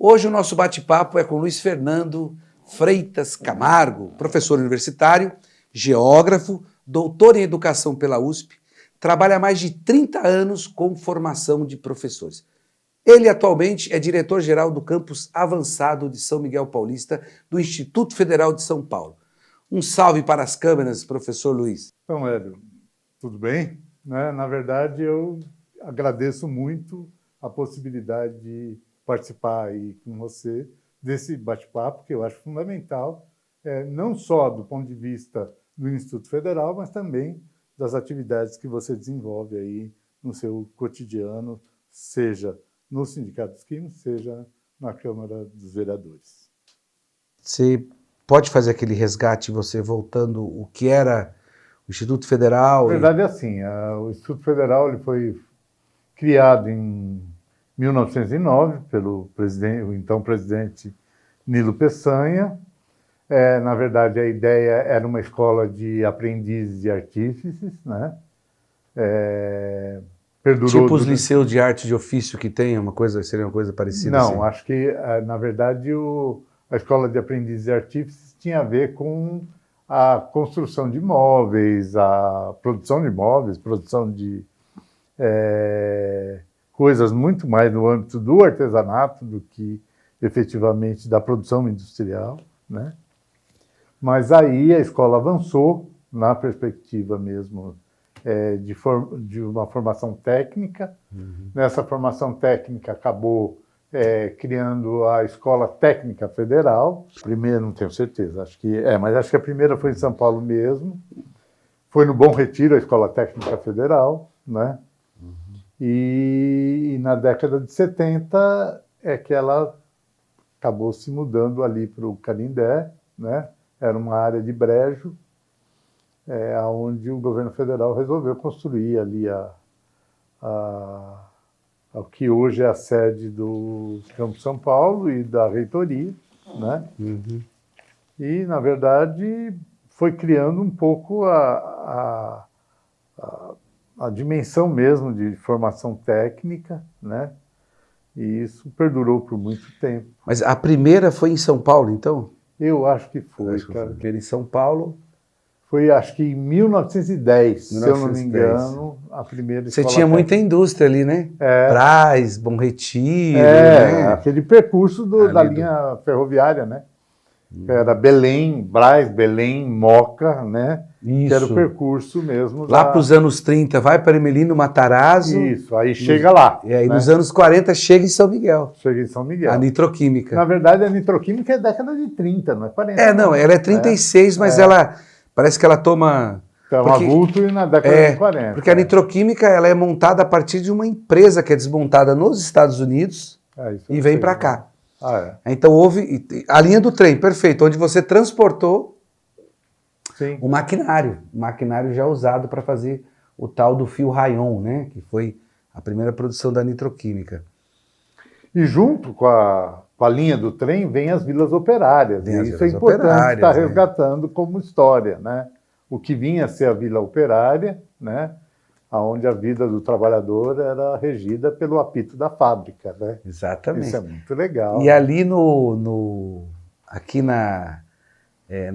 Hoje o nosso bate-papo é com Luiz Fernando Freitas Camargo, professor universitário, geógrafo, doutor em educação pela USP, trabalha há mais de 30 anos com formação de professores. Ele atualmente é diretor-geral do campus avançado de São Miguel Paulista, do Instituto Federal de São Paulo. Um salve para as câmeras, professor Luiz. Então, Hélio, tudo bem? Na verdade, eu agradeço muito a possibilidade de participar aí com você desse bate-papo, que eu acho fundamental, não só do ponto de vista do Instituto Federal, mas também das atividades que você desenvolve aí no seu cotidiano, seja no Sindicato dos Químicos, seja na Câmara dos Vereadores. Você pode fazer aquele resgate, você voltando o que era o Instituto Federal? Na verdade é assim, o Instituto Federal ele foi criado em 1909 pelo o então presidente Nilo Peçanha. Na verdade, a ideia era uma escola de aprendizes e artífices, né? Perdurou tipo os liceus de arte de ofício que tem, seria uma coisa parecida? Não, assim? acho que, na verdade, a escola de aprendizes e artífices tinha a ver com a construção de móveis, a produção de móveis, produção de coisas muito mais no âmbito do artesanato do que efetivamente da produção industrial, né? Mas aí a escola avançou na perspectiva mesmo de uma formação técnica. Uhum. Nessa formação técnica acabou criando a Escola Técnica Federal. Primeiro, não tenho certeza, mas acho que a primeira foi em São Paulo mesmo. Foi no Bom Retiro, a Escola Técnica Federal, né? Uhum. E na década de 70 é que ela acabou se mudando ali para o Canindé, né? Era uma área de brejo, onde o governo federal resolveu construir ali o que hoje é a sede do Campus São Paulo e da reitoria, né? Uhum. E, na verdade, foi criando um pouco a dimensão mesmo de formação técnica, né? E isso perdurou por muito tempo. Mas a primeira foi em São Paulo, então? Eu acho que foi, cara. Foi a primeira em São Paulo. Foi, acho que em 1910, se eu não me 1910. engano, a primeira Você escola tinha muita técnica. indústria ali, né? Braz, Bom Retiro, né? Aquele percurso da linha ferroviária, né? Era Belém, Braz, Belém, Moca, né? Isso. Que era o percurso mesmo. Lá para os anos 30, vai para Ermelino, Matarazzo. Isso, aí chega lá. E aí né? nos anos 40 chega em São Miguel. Chega em São Miguel. A nitroquímica. Na verdade, a nitroquímica é década de 30, não é 40. Ela é 36, mas ela parece que ela toma... Então, avulto e na década de 40. Porque a nitroquímica ela é montada a partir de uma empresa que é desmontada nos Estados Unidos e vem para cá. Então houve a linha do trem, perfeito, onde você transportou o maquinário já usado para fazer o tal do fio rayon, né? Que foi a primeira produção da nitroquímica. E junto com a linha do trem vem as vilas operárias. E isso é importante estar resgatando como história, né? O que vinha a ser a vila operária, né? Onde a vida do trabalhador era regida pelo apito da fábrica, né? Exatamente. Isso é muito legal. E ali aqui na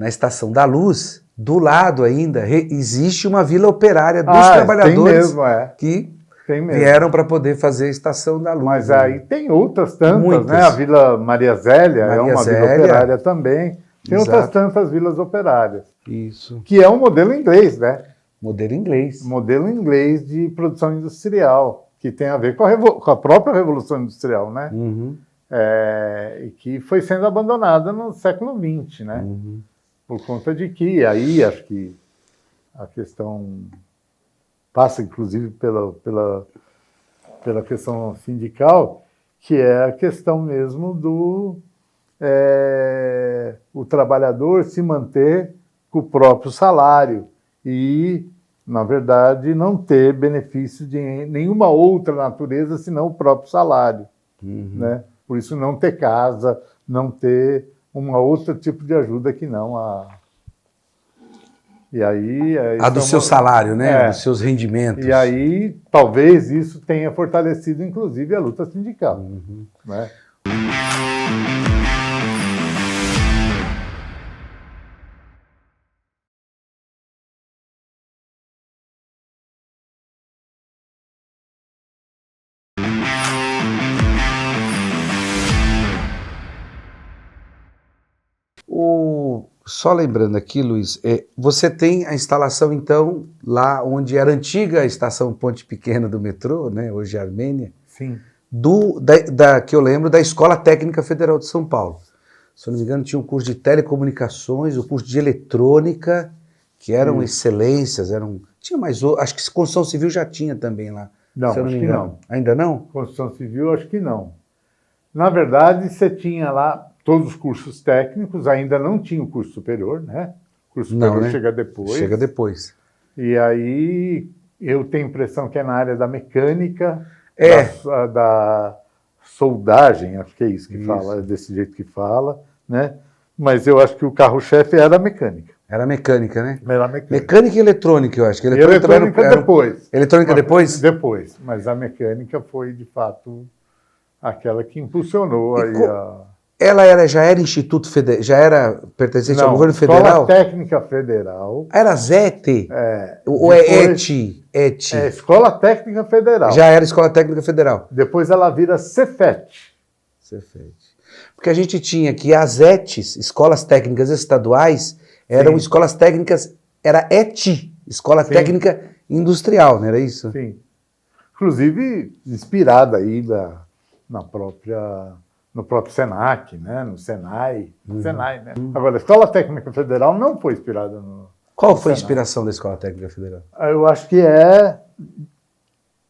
Estação da Luz, do lado ainda, existe uma vila operária dos trabalhadores que vieram para poder fazer a Estação da Luz. Mas aí tem outras tantas, né? A Vila Maria Zélia é uma vila operária também. Tem outras tantas vilas operárias. Isso. Que é um modelo inglês, né? Modelo inglês. Modelo inglês de produção industrial, que tem a ver com a própria Revolução Industrial, né? Uhum. E que foi sendo abandonada no século XX, né? Uhum. Por conta de que aí acho que a questão passa, inclusive, pela questão sindical, que é a questão mesmo do o trabalhador se manter com o próprio salário e, na verdade, não ter benefício de nenhuma outra natureza senão o próprio salário. Uhum. Né? Por isso, não ter casa, não ter um outro tipo de ajuda que não a... E aí, a do seu salário, né? Dos seus rendimentos. E aí, talvez isso tenha fortalecido, inclusive, a luta sindical. Uhum. Né? Só lembrando aqui, Luiz, você tem a instalação, então, lá onde era a antiga estação Ponte Pequena do metrô, né, hoje é Armênia, Sim. que eu lembro, da Escola Técnica Federal de São Paulo. Se eu não me engano, tinha um curso de telecomunicações, o curso de eletrônica, que eram excelências, tinha mais, acho que construção civil já tinha também lá. Não, se eu não acho me que engano. não. Ainda não? Construção civil, acho que não. Na verdade, você tinha lá todos os cursos técnicos, ainda não tinha o curso superior, né? O curso superior Não, né? chega depois. Chega depois. E aí, eu tenho a impressão que é na área da mecânica, da soldagem, acho que é isso que fala, é desse jeito que fala, né? Mas eu acho que o carro-chefe era a mecânica. Era mecânica, né? Era mecânica. Mecânica e eletrônica, eu acho. Que Eletrônica depois. Eletrônica depois? Depois, mas a mecânica foi, de fato, aquela que impulsionou aí Ela já era Instituto Federal, já era pertencente ao governo federal? Escola Técnica Federal. Era ZET? Ou depois, é ET? É Escola Técnica Federal. Já era Escola Técnica Federal. Depois ela vira Cefet. Porque a gente tinha que as ETs, Escolas Técnicas Estaduais, eram escolas técnicas, era ET, Escola Técnica Industrial, não era isso? Sim. Inclusive, inspirada aí no próprio Senac, né? No Senai. Senai, né? Agora, a Escola Técnica Federal não foi inspirada no Qual foi a inspiração da Escola Técnica Federal? Eu acho que é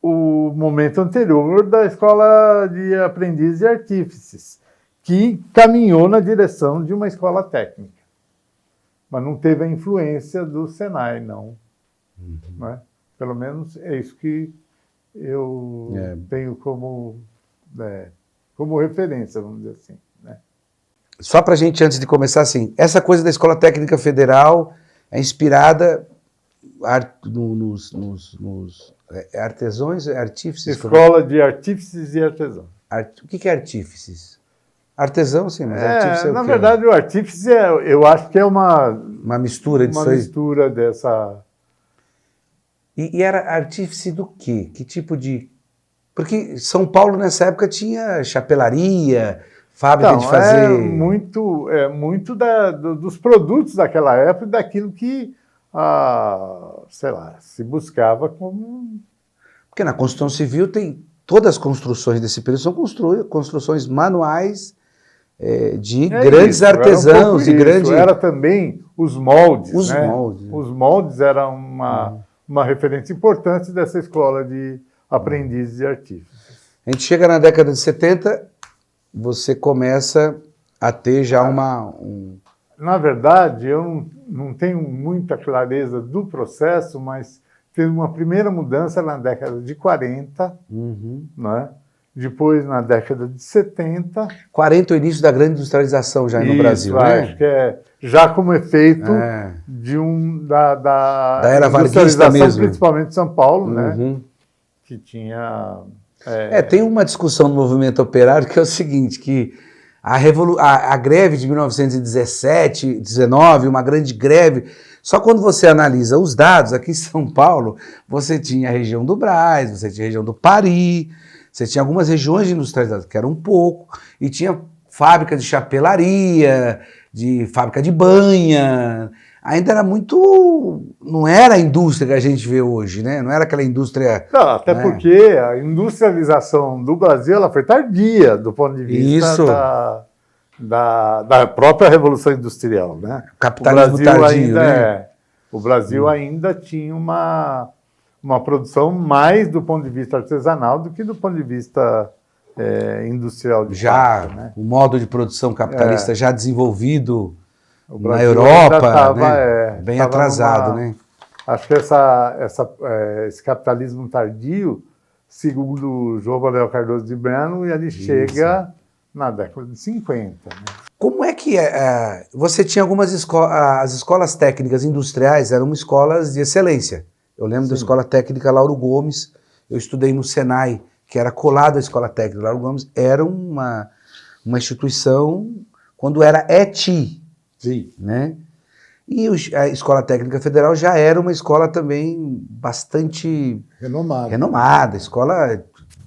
o momento anterior da Escola de Aprendizes e Artífices, que caminhou na direção de uma escola técnica. Mas não teve a influência do Senai, não. Né? Pelo menos é isso que eu tenho como referência, vamos dizer assim. Né? Só para a gente, antes de começar, assim, essa coisa da Escola Técnica Federal é inspirada nos artesãos, artífices? Escola de Artífices e Artesãos. O que é artífices? Artesão, sim, mas artífice é o quê? Na verdade, o artífice, eu acho que é uma mistura disso aí. Uma mistura dessa... E era artífice do quê? Que tipo de... Porque São Paulo, nessa época, tinha chapelaria, fábrica de fazer... muito dos produtos daquela época e daquilo que, sei lá, se buscava como... Porque na construção civil tem... Todas as construções desse período são construções manuais de grandes artesãos. Era também os moldes. Os né? moldes. Os moldes eram uma referência importante dessa escola de aprendizes e artífices. A gente chega na década de 70, você começa a ter já Na verdade, eu não tenho muita clareza do processo, mas teve uma primeira mudança na década de 40, né? Depois na década de 70. 40 é o início da grande industrialização já no Brasil, né? Acho que é já como efeito da era varguista mesmo. Principalmente de São Paulo, né? Que tinha... tem uma discussão no movimento operário que é o seguinte, que a greve de 1917, 19, uma grande greve, só quando você analisa os dados, aqui em São Paulo, você tinha a região do Brás, você tinha a região do Pari, você tinha algumas regiões industrializadas, que eram pouco, e tinha fábrica de chapelaria, de fábrica de banha, ainda era muito... Não era a indústria que a gente vê hoje, né? Não era aquela indústria... Não, até porque a industrialização do Brasil ela foi tardia, do ponto de vista da própria Revolução Industrial, né? Capitalismo tardio, né? O Brasil ainda tinha uma produção mais do ponto de vista artesanal do que do ponto de vista industrial. Fato, né? O modo de produção capitalista já desenvolvido na Europa, bem atrasado, né? Acho que esse capitalismo tardio, segundo João Manuel Cardoso de Bueno, ele chega na década de 50. Né? Como é que você tinha algumas as escolas técnicas industriais eram escolas de excelência. Eu lembro da Escola Técnica Lauro Gomes, eu estudei no Senai, que era colado à Escola Técnica Lauro Gomes, era uma instituição quando era ETI, Sim. né? E a Escola Técnica Federal já era uma escola também bastante renomada, escola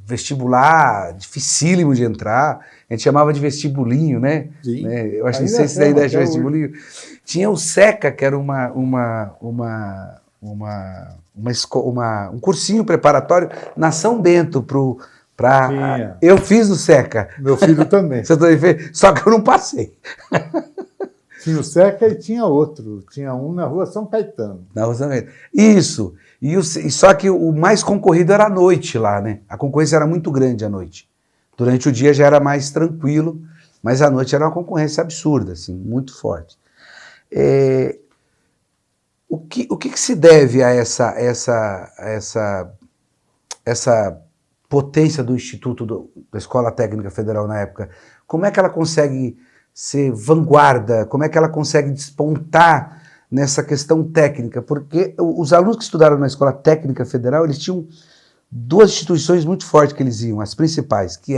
vestibular, dificílimo de entrar, a gente chamava de vestibulinho, né? Sim. Eu acho que não sei se daí ideia de vestibulinho. Tinha o SECA, que era um cursinho preparatório na São Bento eu fiz o SECA. Meu filho também. Você também fez? Só que eu não passei. Tinha o SECA e tinha outro. Tinha um na Rua São Caetano. Na Rua São Caetano. Isso. Só que o mais concorrido era à noite lá, né? A concorrência era muito grande à noite. Durante o dia já era mais tranquilo, mas à noite era uma concorrência absurda, assim, muito forte. O que se deve a essa potência do Instituto da Escola Técnica Federal na época? Como é que ela consegue ser vanguarda? Como é que ela consegue despontar nessa questão técnica? Porque os alunos que estudaram na Escola Técnica Federal, eles tinham duas instituições muito fortes que eles iam, as principais, que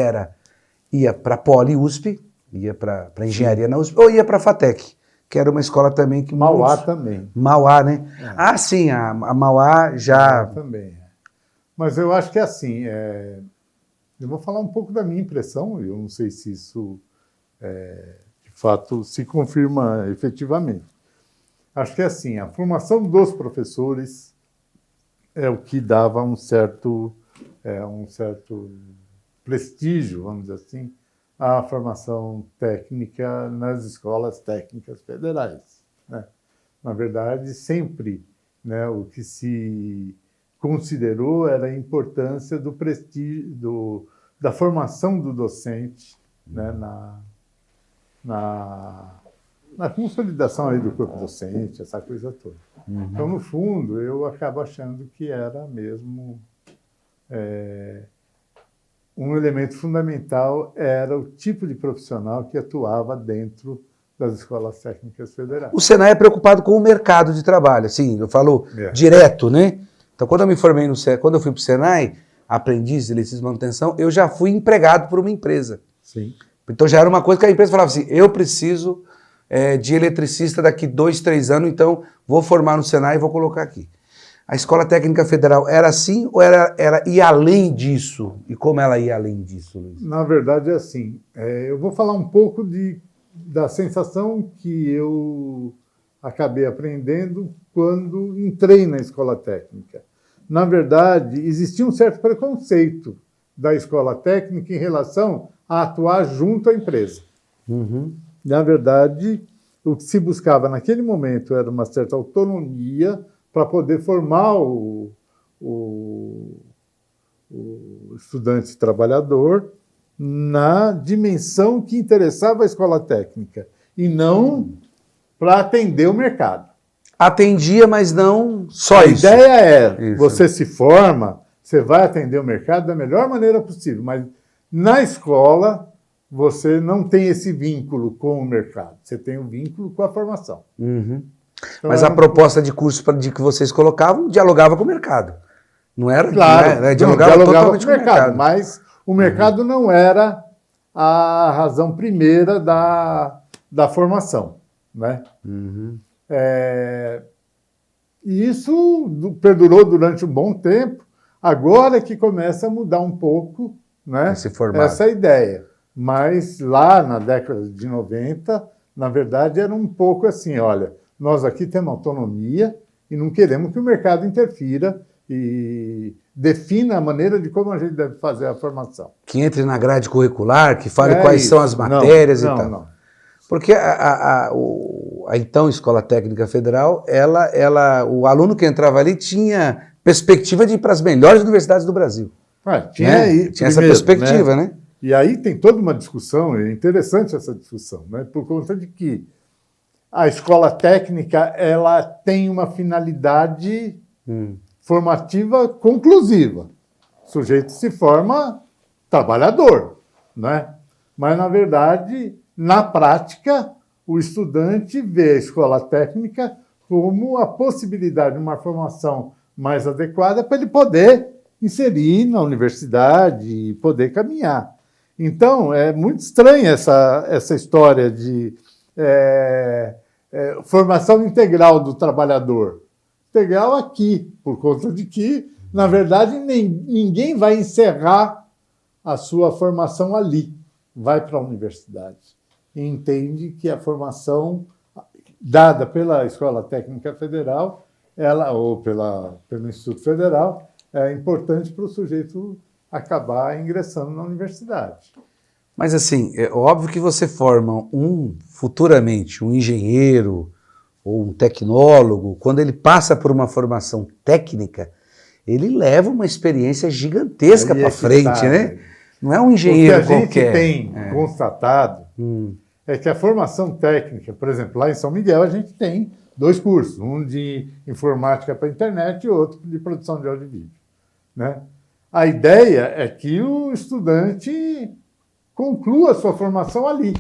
ia para a Poli USP, ia para a Engenharia na USP, ou ia para a FATEC, que era uma escola também que... Mauá também. Mauá, né? É. Sim, a Mauá já... Mauá também. Mas eu acho que é assim, eu vou falar um pouco da minha impressão, eu não sei se isso, de fato, se confirma efetivamente. Acho que é assim, a formação dos professores é o que dava um certo prestígio, vamos dizer assim, à formação técnica nas escolas técnicas federais, né? Na verdade, sempre, né, o que se considerou era a importância do prestígio, da formação do docente, né, na consolidação aí do corpo docente, essa coisa toda. Uhum. Então, no fundo, eu acabo achando que era mesmo um elemento fundamental, era o tipo de profissional que atuava dentro das escolas técnicas federais. O Senai é preocupado com o mercado de trabalho, assim, eu falo direto, né? Então, quando eu me formei quando eu fui para o Senai, aprendiz de eletricista de manutenção, eu já fui empregado por uma empresa. Sim. Então, já era uma coisa que a empresa falava assim, eu preciso de eletricista daqui 2, 3 anos, então vou formar no Senai e vou colocar aqui. A Escola Técnica Federal era assim ou ia além disso? E como ela ia além disso, Luiz? Na verdade, é assim. Eu vou falar um pouco da sensação que eu acabei aprendendo quando entrei na escola técnica. Na verdade, existia um certo preconceito da escola técnica em relação a atuar junto à empresa. Uhum. Na verdade, o que se buscava naquele momento era uma certa autonomia para poder formar o estudante trabalhador na dimensão que interessava a escola técnica e não para atender o mercado. Atendia, mas não só isso. A ideia você se forma, você vai atender o mercado da melhor maneira possível, mas na escola você não tem esse vínculo com o mercado, você tem um vínculo com a formação. Uhum. Então, mas a proposta de curso que vocês colocavam dialogava com o mercado. Não era? Claro, não, dialogava totalmente com o mercado. Mas o mercado não era a razão primeira da formação, né? Uhum. E isso perdurou durante um bom tempo. Agora que começa a mudar um pouco, né, essa ideia. Mas lá na década de 90, na verdade, era um pouco assim, olha, nós aqui temos autonomia e não queremos que o mercado interfira e defina a maneira de como a gente deve fazer a formação. Que entre na grade curricular, que fale quais são as matérias e tal. Não. Porque a então Escola Técnica Federal, o aluno que entrava ali tinha perspectiva de ir para as melhores universidades do Brasil. Tinha essa perspectiva, né? E aí tem toda uma discussão, é interessante essa discussão, né? Por conta de que a escola técnica ela tem uma finalidade formativa conclusiva. O sujeito se forma trabalhador, né? Mas, na verdade, na prática, o estudante vê a escola técnica como a possibilidade de uma formação mais adequada para ele poder inserir na universidade e poder caminhar. Então, é muito estranha essa história de formação integral do trabalhador. Integral aqui, por conta de que, na verdade, ninguém vai encerrar a sua formação ali, vai para a universidade. E entende que a formação dada pela Escola Técnica Federal, ou pelo Instituto Federal, é importante para o sujeito acabar ingressando na universidade. Mas, assim, é óbvio que você forma futuramente, um engenheiro ou um tecnólogo, quando ele passa por uma formação técnica, ele leva uma experiência gigantesca para frente, né? Não é um engenheiro qualquer. O que a gente tem constatado é que a formação técnica, por exemplo, lá em São Miguel, a gente tem 2 cursos, um de informática para a internet e outro de produção de áudio e vídeo, né? A ideia é que o estudante conclua a sua formação ali,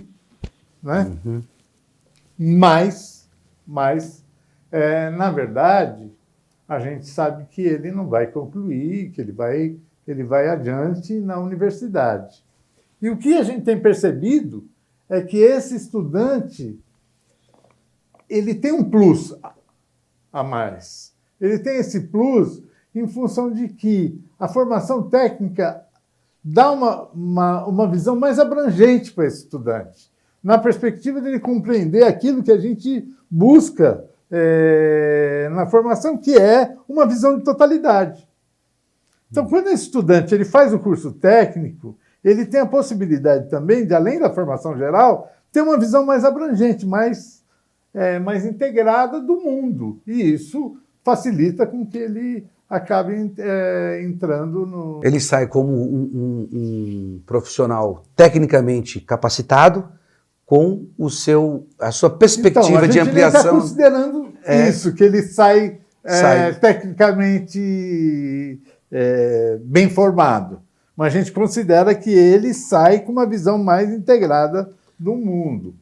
né? Mas na verdade, a gente sabe que ele não vai concluir, que ele vai adiante na universidade. E o que a gente tem percebido é que esse estudante ele tem um plus a mais. Ele tem esse plus em função de que a formação técnica dá uma visão mais abrangente para esse estudante, na perspectiva de ele compreender aquilo que a gente busca na formação, que é uma visão de totalidade. Então, quando esse estudante ele faz o curso técnico, ele tem a possibilidade também de, além da formação geral, ter uma visão mais abrangente, mais integrada do mundo. E isso facilita com que ele acabe entrando no... Ele sai como um profissional tecnicamente capacitado, com a sua perspectiva de ampliação. Está considerando isso, que ele sai tecnicamente bem formado. Mas a gente considera que ele sai com uma visão mais integrada do mundo.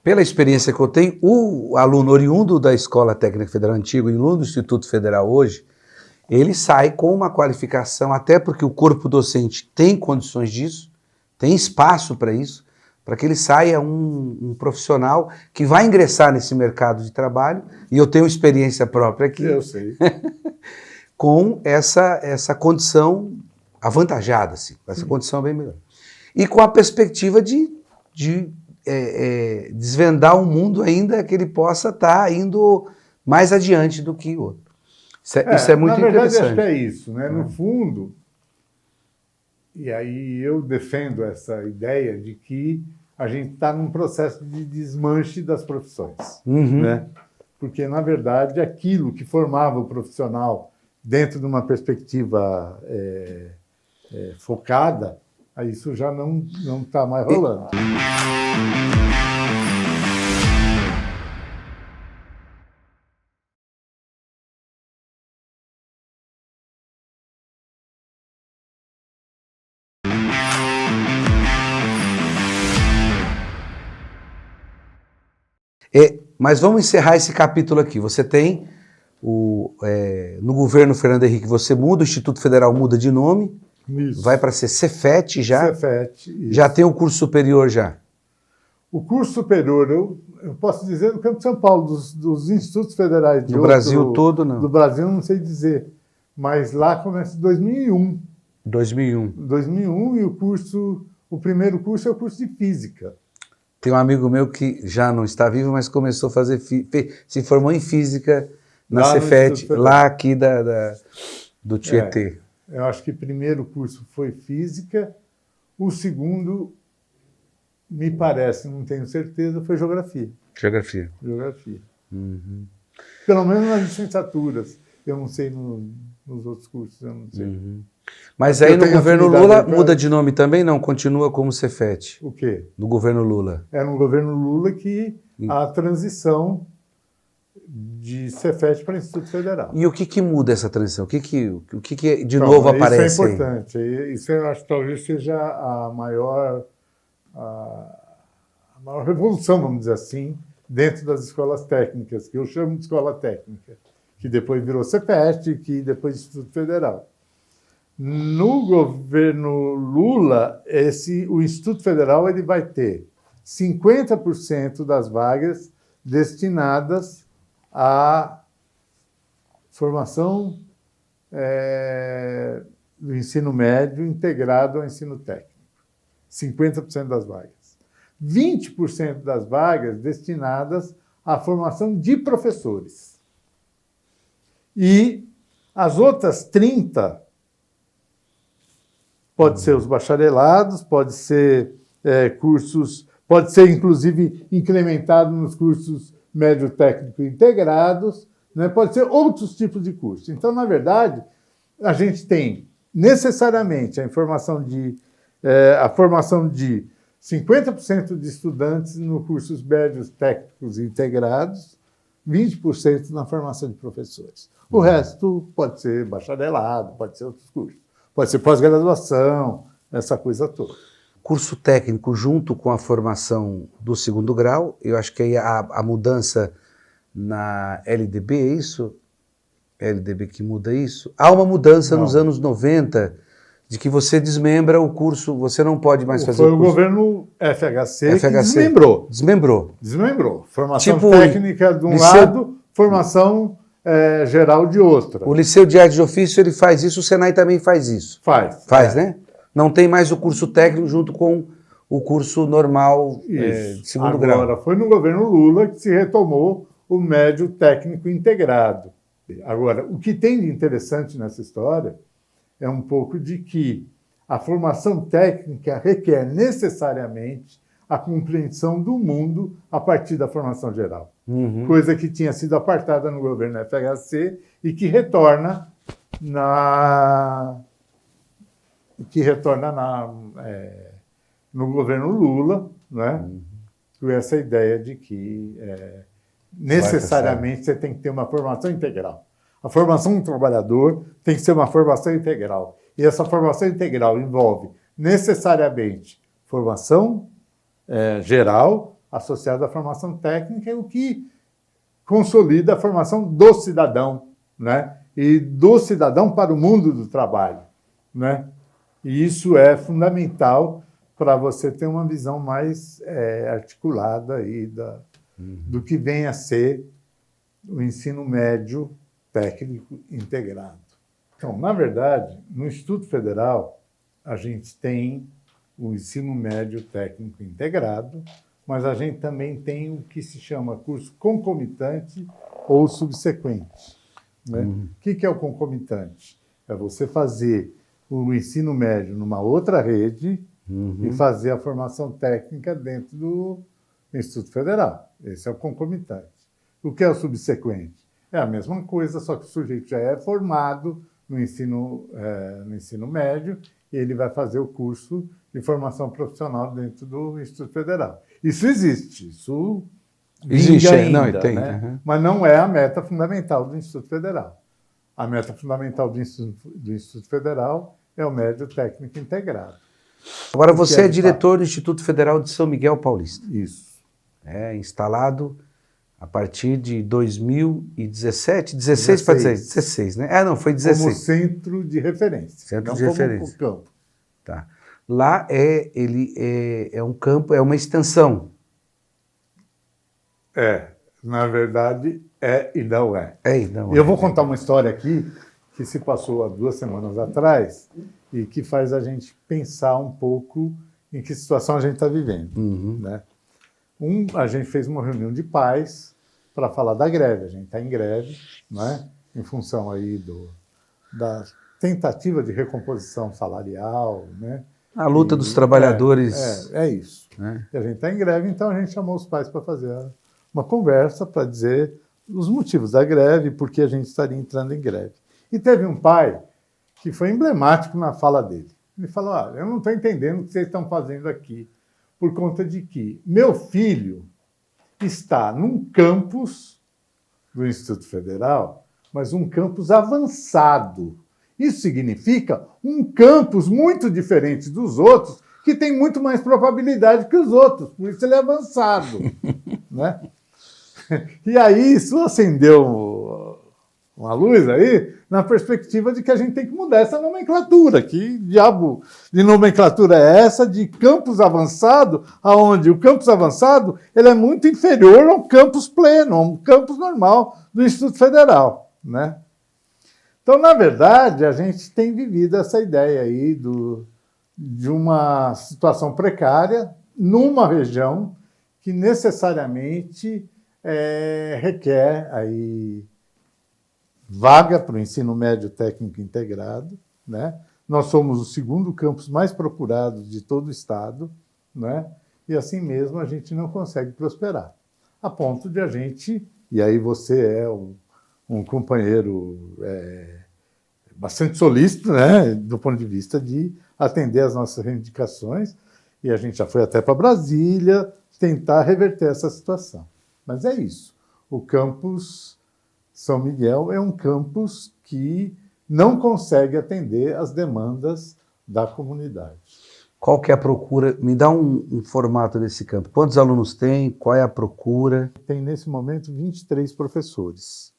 Pela experiência que eu tenho, o aluno oriundo da Escola Técnica Federal Antiga e aluno do Instituto Federal hoje, ele sai com uma qualificação, até porque o corpo docente tem condições disso, tem espaço para isso, para que ele saia um profissional que vai ingressar nesse mercado de trabalho, e eu tenho experiência própria aqui, eu sei. com essa condição avantajada, assim, essa condição bem melhor. E com a perspectiva de desvendar um mundo ainda que ele possa estar indo mais adiante do que o outro. Isso é muito interessante. Na verdade, acho que é isso, né? No fundo, e aí eu defendo essa ideia de que a gente está num processo de desmanche das profissões, né? Porque, na verdade, aquilo que formava o profissional dentro de uma perspectiva focada, isso já não está mais rolando. Mas vamos encerrar esse capítulo aqui. Você tem, no governo Fernando Henrique, você muda, o Instituto Federal muda de nome, Isso. Vai para ser Cefet já? Cefet, isso. Já tem o curso superior já? O curso superior, eu posso dizer no Campo de São Paulo, dos institutos federais. No Brasil todo, não? Do Brasil, não sei dizer. Mas lá começa em 2001. 2001. 2001 e o primeiro curso é o curso de Física. Tem um amigo meu que já não está vivo, mas começou a fazer, se formou em Física na Cefet, lá aqui do Tietê. Eu acho que o primeiro curso foi Física, o segundo, me parece, não tenho certeza, foi Geografia. Geografia. Geografia. Pelo menos nas licenciaturas. Eu não sei nos outros cursos, eu não sei. Mas aí no governo Lula muda de nome também? Não, continua como Cefet. O quê? No governo Lula. É no governo Lula que a transição de Cefet para Instituto Federal. E o que muda essa transição? O que de novo aparece? Isso é importante. Isso eu acho que talvez seja a maior revolução, vamos dizer assim, dentro das escolas técnicas, que eu chamo de escola técnica, que depois virou Cefet, que depois Instituto Federal. No governo Lula, o Instituto Federal ele vai ter 50% das vagas destinadas à formação do ensino médio integrado ao ensino técnico. 50% das vagas. 20% das vagas destinadas à formação de professores. E as outras 30%, pode ser os bacharelados, pode ser cursos, pode ser inclusive incrementado nos cursos médio técnico integrados, né? Pode ser outros tipos de cursos. Então, na verdade, a gente tem necessariamente a formação de 50% de estudantes nos cursos médios técnicos integrados, 20% na formação de professores. O resto pode ser bacharelado, pode ser outros cursos. Pode ser pós-graduação, essa coisa toda. Curso técnico junto com a formação do segundo grau, eu acho que aí a mudança na LDB, é isso? LDB que muda isso? Há uma mudança nos anos 90 de que você desmembra o curso, você não pode mais fazer o curso. Foi o governo FHC que desmembrou. Desmembrou. Formação Tipo, técnica de um lado, formação geral de outra. O Liceu de Artes de Ofício ele faz isso, o Senai também faz isso. Faz, né? Não tem mais o curso técnico junto com o curso normal de segundo grau. Agora, foi no governo Lula que se retomou o médio técnico integrado. Agora, o que tem de interessante nessa história é um pouco de que a formação técnica requer necessariamente a compreensão do mundo a partir da formação geral. Coisa que tinha sido apartada no governo FHC e que retorna no governo Lula, né? Com essa ideia de que necessariamente você tem que ter uma formação integral. A formação do trabalhador tem que ser uma formação integral. E essa formação integral envolve necessariamente formação geral associada à formação técnica, o que consolida a formação do cidadão, né? E do cidadão para o mundo do trabalho, né? E isso é fundamental para você ter uma visão mais articulada aí do que vem a ser o ensino médio técnico integrado. Então, na verdade, no Instituto Federal, a gente tem o ensino médio técnico integrado, mas a gente também tem o que se chama curso concomitante ou subsequente, né? O que é o concomitante? É você fazer o ensino médio numa outra rede e fazer a formação técnica dentro do Instituto Federal. Esse é o concomitante. O que é o subsequente? É a mesma coisa, só que o sujeito já é formado no ensino médio e ele vai fazer o curso de formação profissional dentro do Instituto Federal. Isso existe, isso existe ainda, não, tem, né? Mas não é a meta fundamental do Instituto Federal. A meta fundamental do Instituto Federal é o médio técnico integrado. Agora você é diretor do Instituto Federal de São Miguel Paulista. Isso. Instalado a partir de 2017, 16 para 16, né? Não, foi 16. Como centro de referência. Centro de referência. Como campo. Tá. Lá ele é um campo, é uma extensão. Na verdade, e não é. Eu vou contar uma história aqui que se passou há 2 semanas atrás e que faz a gente pensar um pouco em que situação a gente está vivendo, né? A gente fez uma reunião de pais para falar da greve. A gente está em greve, né? Em função aí da tentativa de recomposição salarial, né? A luta dos trabalhadores. É isso. Né? E a gente está em greve, então a gente chamou os pais para fazer uma conversa para dizer os motivos da greve e por que a gente estaria entrando em greve. E teve um pai que foi emblemático na fala dele. Ele falou, eu não estou entendendo o que vocês estão fazendo aqui, por conta de que meu filho está num campus do Instituto Federal, mas um campus avançado. Isso significa um campus muito diferente dos outros, que tem muito mais probabilidade que os outros, por isso ele é avançado. Né? E aí isso acendeu uma luz aí, na perspectiva de que a gente tem que mudar essa nomenclatura. Que diabo de nomenclatura é essa de campus avançado, aonde o campus avançado ele é muito inferior ao campus pleno, ao campus normal do Instituto Federal, né? Então, na verdade, a gente tem vivido essa ideia aí de uma situação precária numa região que necessariamente requer aí vaga para o ensino médio técnico integrado, né? Nós somos o segundo campus mais procurado de todo o estado, né? E assim mesmo a gente não consegue prosperar. A ponto de a gente, e aí você é um companheiro bastante solícito, né? Do ponto de vista de atender às nossas reivindicações, e a gente já foi até para Brasília tentar reverter essa situação. Mas é isso. O campus São Miguel é um campus que não consegue atender às demandas da comunidade. Qual que é a procura? Me dá um formato desse campo. Quantos alunos tem? Qual é a procura? Tem, nesse momento, 23 professores,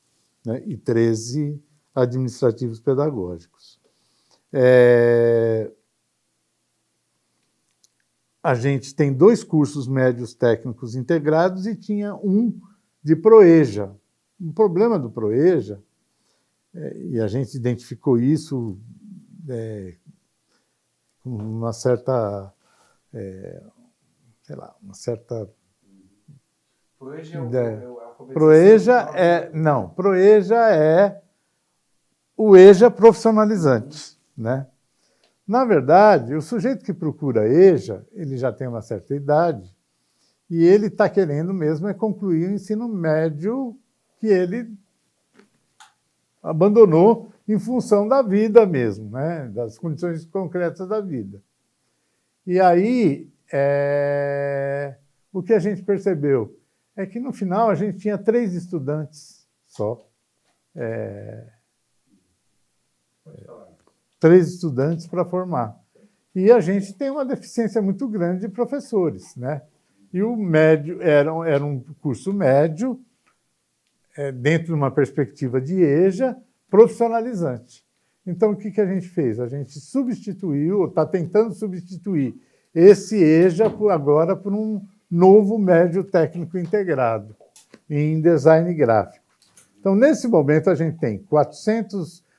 né, e 13 administrativos pedagógicos. A gente tem 2 cursos médios técnicos integrados e tinha um de Proeja. O problema do Proeja, e a gente identificou isso com uma certa, uma certa... Proeja Proeja é o EJA profissionalizante, né? Na verdade, o sujeito que procura EJA, ele já tem uma certa idade e ele está querendo mesmo concluir o ensino médio que ele abandonou em função da vida mesmo, né? Das condições concretas da vida. E aí, o que a gente percebeu é que, no final, a gente tinha 3 estudantes só. 3 estudantes para formar. E a gente tem uma deficiência muito grande de professores, né? E o médio era um curso médio, dentro de uma perspectiva de EJA, profissionalizante. Então, o que a gente fez? A gente substituiu, está tentando substituir esse EJA agora por um novo médio técnico integrado em design gráfico. Então, nesse momento, a gente tem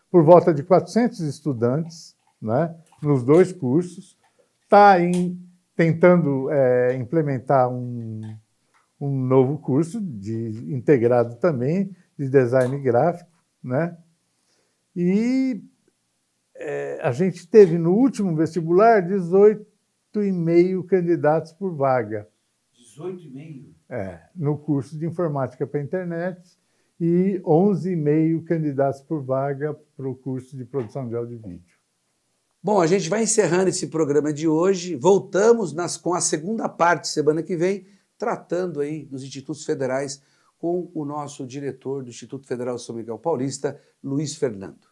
por volta de 400 estudantes, né, nos 2 cursos, está tentando implementar um novo curso integrado também de design gráfico, né? E a gente teve no último vestibular 18,5 candidatos por vaga. 18,5? No curso de informática para a internet e 11,5 candidatos por vaga para o curso de produção de áudio e vídeo. Bom, a gente vai encerrando esse programa de hoje. Voltamos com a segunda parte semana que vem, tratando aí dos institutos federais com o nosso diretor do Instituto Federal São Miguel Paulista, Luiz Fernando.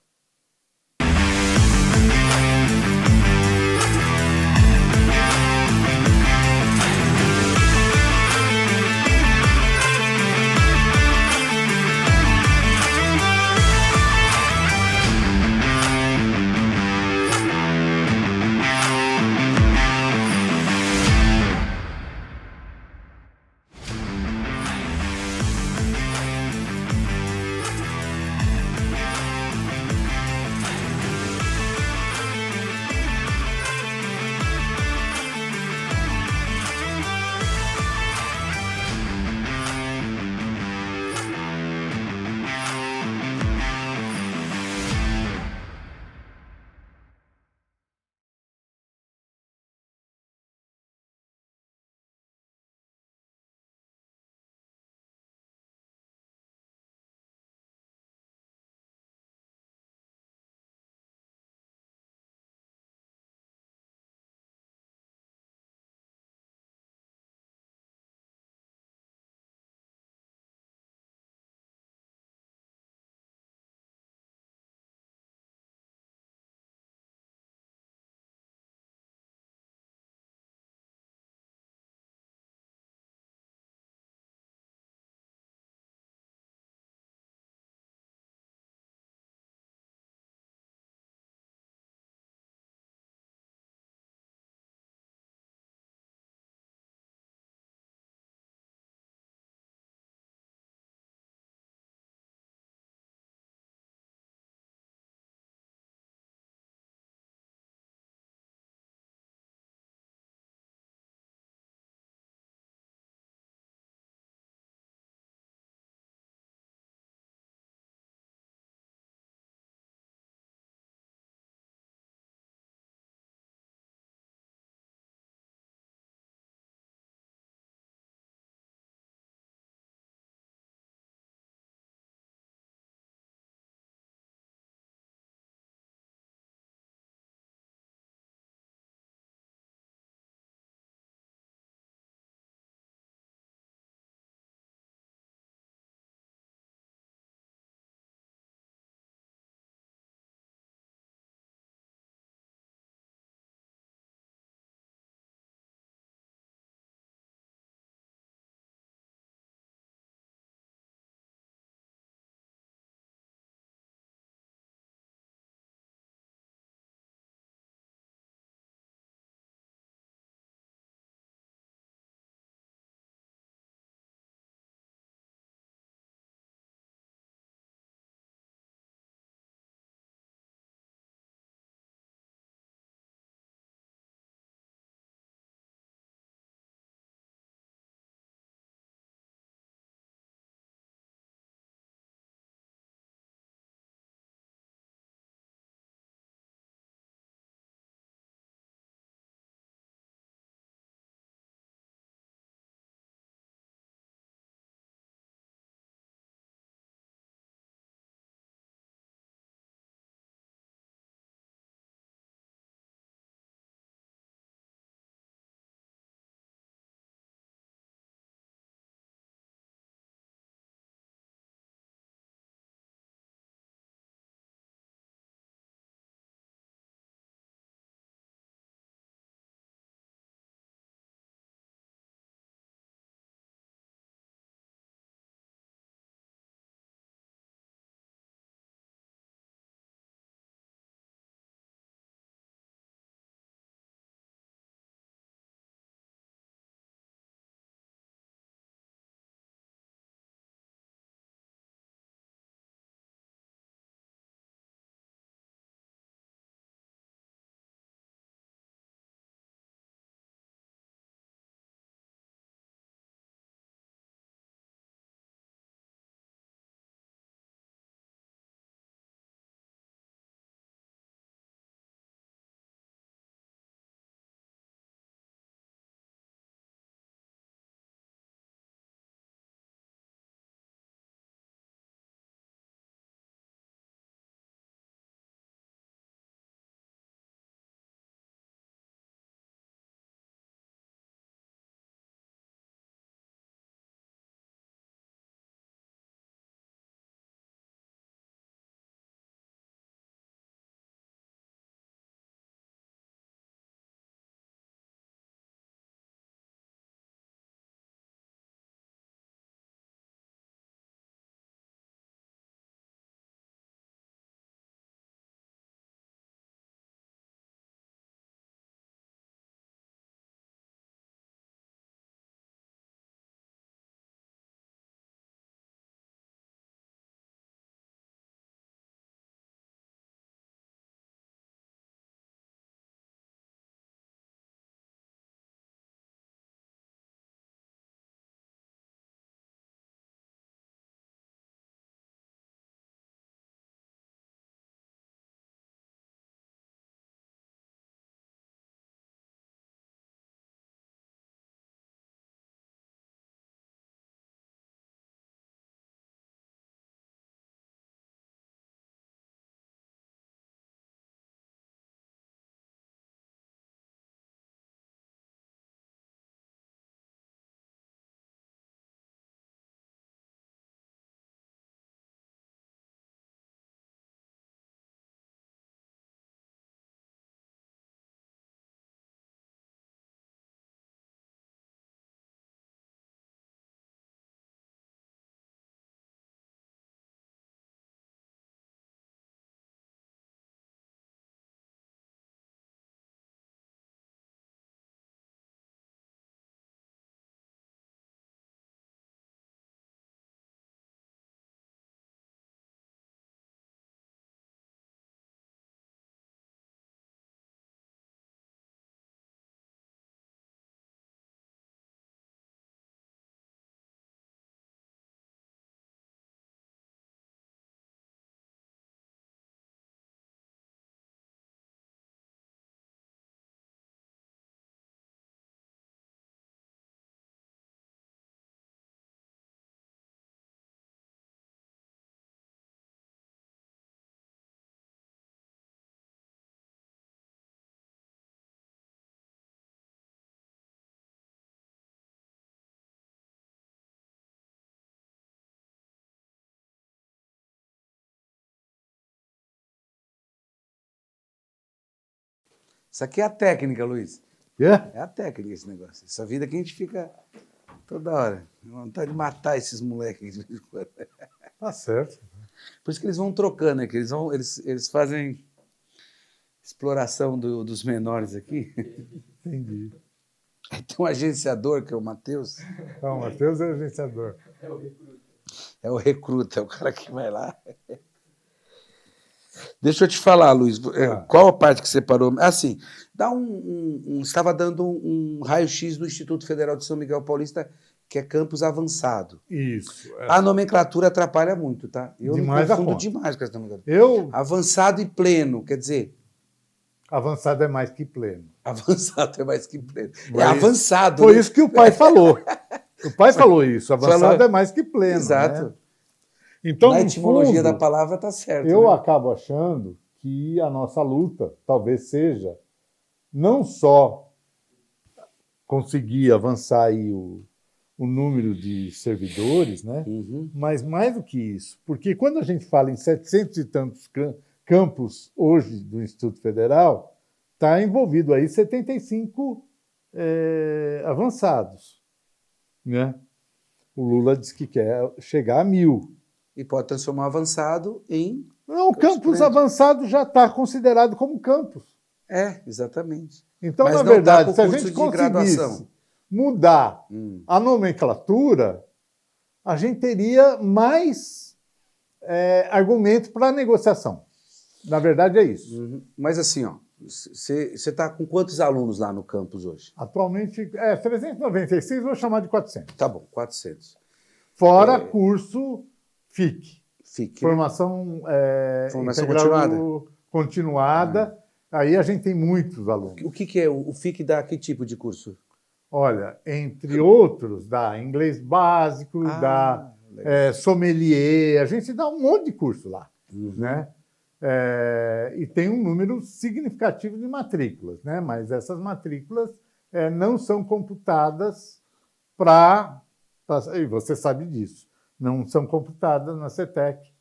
Isso aqui é a técnica, Luiz. É? É a técnica esse negócio. Essa vida que a gente fica toda hora. Vontade de matar esses moleques. Tá certo. Por isso que eles vão trocando aqui. Eles fazem exploração dos menores aqui. Entendi. Tem um agenciador, que é o Matheus. Então, o Matheus é o agenciador. É o recruta, é o cara que vai lá. Deixa eu te falar, Luiz, qual a parte que você parou? Assim, dá estava dando um raio-x do Instituto Federal de São Miguel Paulista, que é campus avançado. Isso. A nomenclatura atrapalha muito, tá? Eu Demais me a confundo conta. demais com essa nomenclatura. Avançado e pleno, quer dizer... Avançado é mais que pleno. Avançado é mais que pleno. Mas é avançado. Foi né? isso que o pai falou. O pai falou isso. Avançado é mais que pleno. Exato. Né? Então, na etimologia fundo, da palavra está certo. Eu né? acabo achando que a nossa luta talvez seja não só conseguir avançar aí o número de servidores, né? Mas mais do que isso. Porque quando a gente fala em 700 e tantos campos hoje do Instituto Federal, está envolvido aí 75 avançados. Né? O Lula diz que quer chegar a 1.000. E pode transformar avançado em... Não, o campus avançado já está considerado como campus. É, exatamente. Então, mas na não verdade, tá se a gente conseguisse mudar a nomenclatura, a gente teria mais argumento para a negociação. Na verdade, é isso. Mas assim, ó, você está com quantos alunos lá no campus hoje? Atualmente, 396, vou chamar de 400. Tá bom, 400. Fora curso FIC. FIC, Formação, formação continuada. Continuada. Aí a gente tem muitos alunos. O que é? O FIC dá que tipo de curso? Olha, entre outros, dá inglês básico, dá sommelier, a gente dá um monte de curso lá. Né? E tem um número significativo de matrículas, né? Mas essas matrículas não são computadas e você sabe disso, não são computadas na CETEC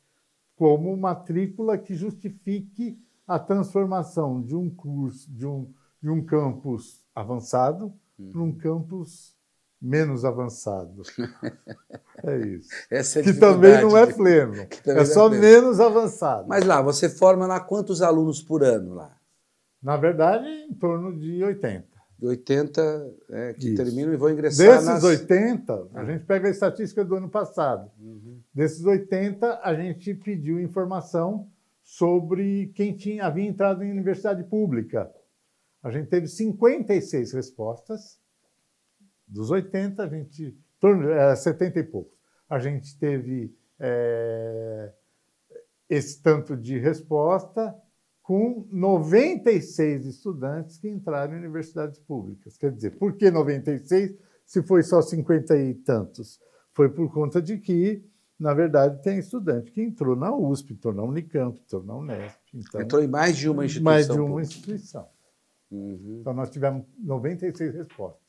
como matrícula que justifique a transformação de um curso, de um campus avançado para um campus menos avançado. É isso. Essa é a que também não é pleno. É só menos avançado. Mas lá, você forma lá quantos alunos por ano lá? Na verdade, em torno de 80. De 80 que terminam e vão ingressar Desses 80, a gente pega a estatística do ano passado. Desses 80, a gente pediu informação sobre quem havia entrado em universidade pública. A gente teve 56 respostas. Dos 80, a gente... 70 e poucos. A gente teve esse tanto de resposta com 96 estudantes que entraram em universidades públicas. Quer dizer, por que 96 se foi só 50 e tantos? Foi por conta de que, na verdade, tem estudante que entrou na USP, entrou na Unicamp, entrou na Unesp. Então, entrou em mais de uma instituição. Mais de uma instituição. Então, nós tivemos 96 respostas.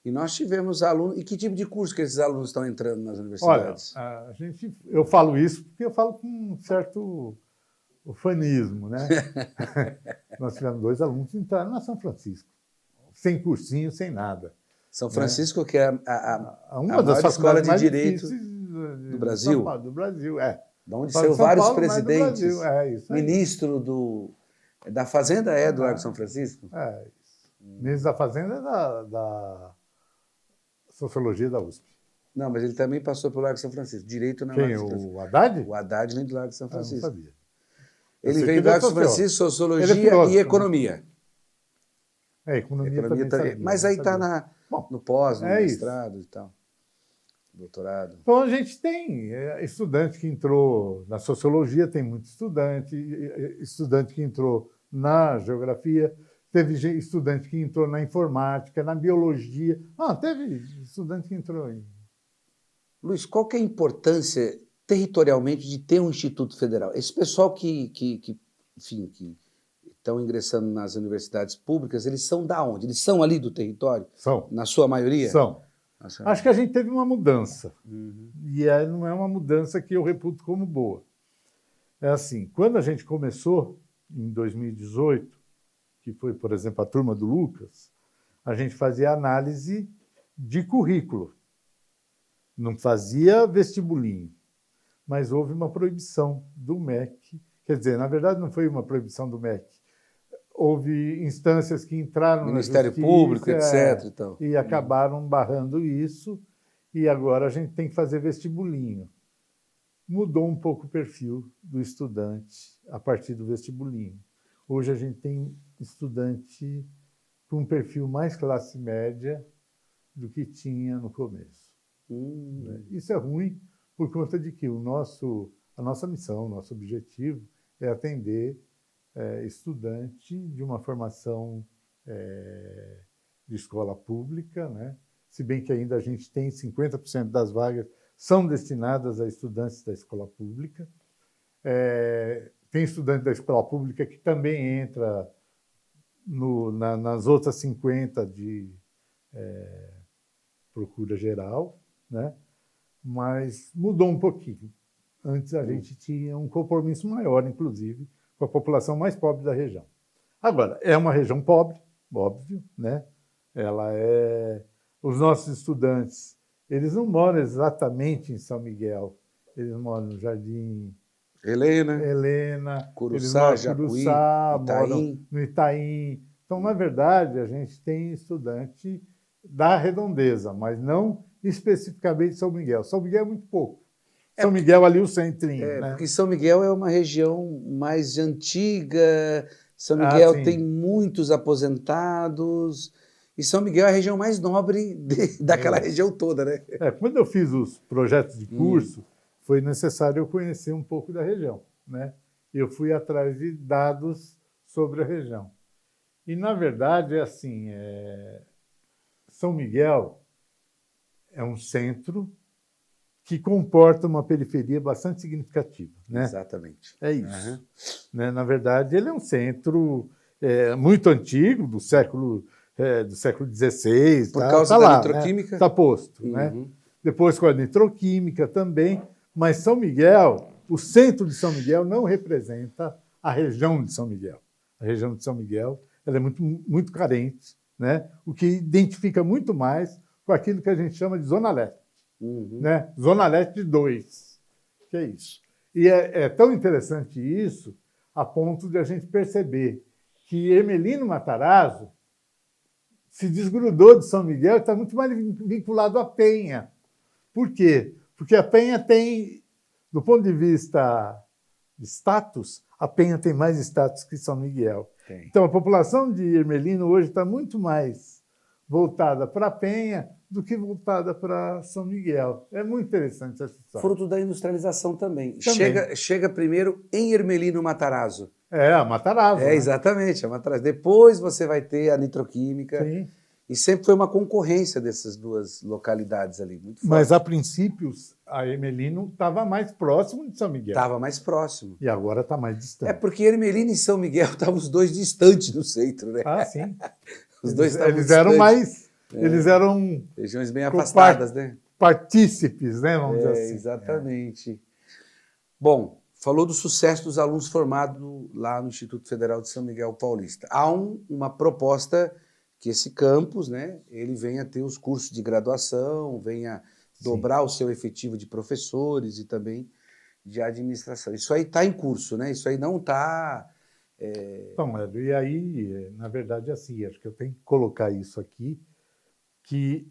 E nós tivemos alunos... E que tipo de curso que esses alunos estão entrando nas universidades? Olha, eu falo isso porque eu falo com um certo ufanismo, né? Nós tivemos 2 alunos que entraram na São Francisco, sem cursinho, sem nada. São Francisco, que é uma das escola de mais direito do Brasil? Do Brasil, Da onde saiu vários presidentes. Isso Ministro da Fazenda do Largo São Francisco? Isso. Ministro da Fazenda é da Sociologia da USP. Não, mas ele também passou pelo Largo São Francisco. Direito na Largo São Francisco. O Haddad? O Haddad vem do Largo São Francisco. Eu não sabia. Ele veio do Largo São Francisco, Sociologia e Economia. Economia também sabia. Mas aí está no pós, no mestrado isso. e tal. Doutorado. Então, a gente tem estudante que entrou na Sociologia, tem muito estudante que entrou na Geografia, teve estudante que entrou na Informática, na Biologia. Teve estudante que entrou em... Luiz, qual que é a importância territorialmente de ter um Instituto Federal? Esse pessoal que estão ingressando nas universidades públicas, eles são da onde? Eles são ali do território? São. Na sua maioria? São. Acho que a gente teve uma mudança. E não é uma mudança que eu reputo como boa. É assim, quando a gente começou, em 2018, que foi, por exemplo, a turma do Lucas, a gente fazia análise de currículo. Não fazia vestibulinho, mas houve uma proibição do MEC. Quer dizer, na verdade, não foi uma proibição do MEC. Houve instâncias que entraram Ministério na Justiça, Público, etc. Então. E acabaram barrando isso, e agora a gente tem que fazer vestibulinho. Mudou um pouco o perfil do estudante a partir do vestibulinho. Hoje a gente tem estudante com um perfil mais classe média do que tinha no começo. Isso é ruim por conta de que a nossa missão, o nosso objetivo é atender estudante de uma formação de escola pública, né? Se bem que ainda a gente tem 50% das vagas são destinadas a estudantes da escola pública. Tem estudante da escola pública que também entra nas outras 50 de procura geral, né? Mas mudou um pouquinho. Antes a gente tinha um compromisso maior, inclusive, com a população mais pobre da região. Agora, é uma região pobre, óbvio, né? Os nossos estudantes, eles não moram exatamente em São Miguel, eles moram no Jardim Helena, Curuçá, eles moram no Curuçá, moram no Itaim. Então, na verdade, a gente tem estudante da redondeza, mas não especificamente São Miguel. São Miguel é muito pouco. São Miguel ali o centrinho, né? Porque São Miguel é uma região mais antiga, São Miguel tem muitos aposentados, e São Miguel é a região mais nobre daquela região toda, né? Quando eu fiz os projetos de curso, foi necessário eu conhecer um pouco da região, né? Eu fui atrás de dados sobre a região. E, na verdade, é assim, São Miguel é um centro que comporta uma periferia bastante significativa, né? Exatamente. É isso. Né? Na verdade, ele é um centro muito antigo, do século XVI. Por causa da nitroquímica? Está posto. Né? Depois com a nitroquímica também. Mas São Miguel, o centro de São Miguel não representa a região de São Miguel. A região de São Miguel ela é muito, muito carente, né? O que identifica muito mais com aquilo que a gente chama de Zona Leste. Né? Zona Leste 2, que é isso. E é tão interessante isso a ponto de a gente perceber que Hermelino Matarazzo se desgrudou de São Miguel e está muito mais vinculado à Penha. Por quê? Porque a Penha tem, do ponto de vista de status, a Penha tem mais status que São Miguel. Então, a população de Hermelino hoje está muito mais voltada para a Penha do que voltada para São Miguel. É muito interessante essa história. Fruto da industrialização também. Chega primeiro em Hermelino Matarazzo. A Matarazzo. Né? Exatamente, a Matarazzo. Depois você vai ter a nitroquímica. Sim. E sempre foi uma concorrência dessas duas localidades ali, muito forte. Mas, a princípio, a Hermelino estava mais próximo de São Miguel. Estava mais próximo. E agora está mais distante. Porque Hermelino e São Miguel estavam os dois distantes do centro, né? Sim. Os dois estavam eles eram mais... Eles eram... regiões bem afastadas, né? Partícipes, né? Vamos dizer assim. Exatamente. Bom, falou do sucesso dos alunos formados lá no Instituto Federal de São Miguel Paulista. Há uma proposta que esse campus, né, ele venha ter os cursos de graduação, venha dobrar o seu efetivo de professores e também de administração. Isso aí está em curso, né? Isso aí não está... Então, e aí, na verdade, assim, acho que eu tenho que colocar isso aqui, que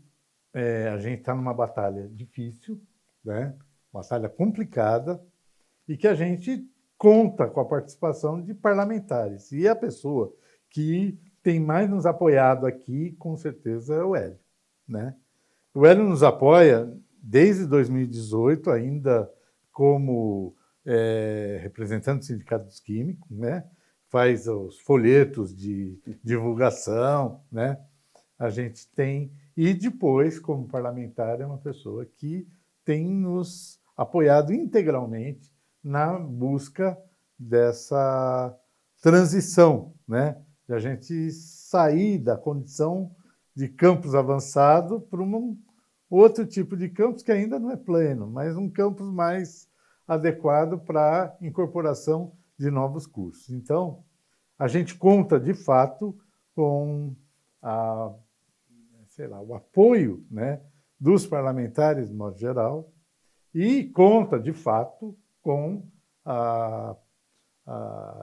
a gente está numa batalha difícil, né? Batalha complicada, e que a gente conta com a participação de parlamentares. E a pessoa que tem mais nos apoiado aqui, com certeza, é o Hélio, né? O Hélio nos apoia desde 2018, ainda como representante do Sindicato dos Químicos, né? Faz os folhetos de divulgação, né? A gente tem... E depois, como parlamentar, é uma pessoa que tem nos apoiado integralmente na busca dessa transição, né? De a gente sair da condição de campus avançado para um outro tipo de campus que ainda não é pleno, mas um campus mais adequado para a incorporação de novos cursos. Então, a gente conta, de fato, com o apoio, né, dos parlamentares, de modo geral, e conta, de fato, com a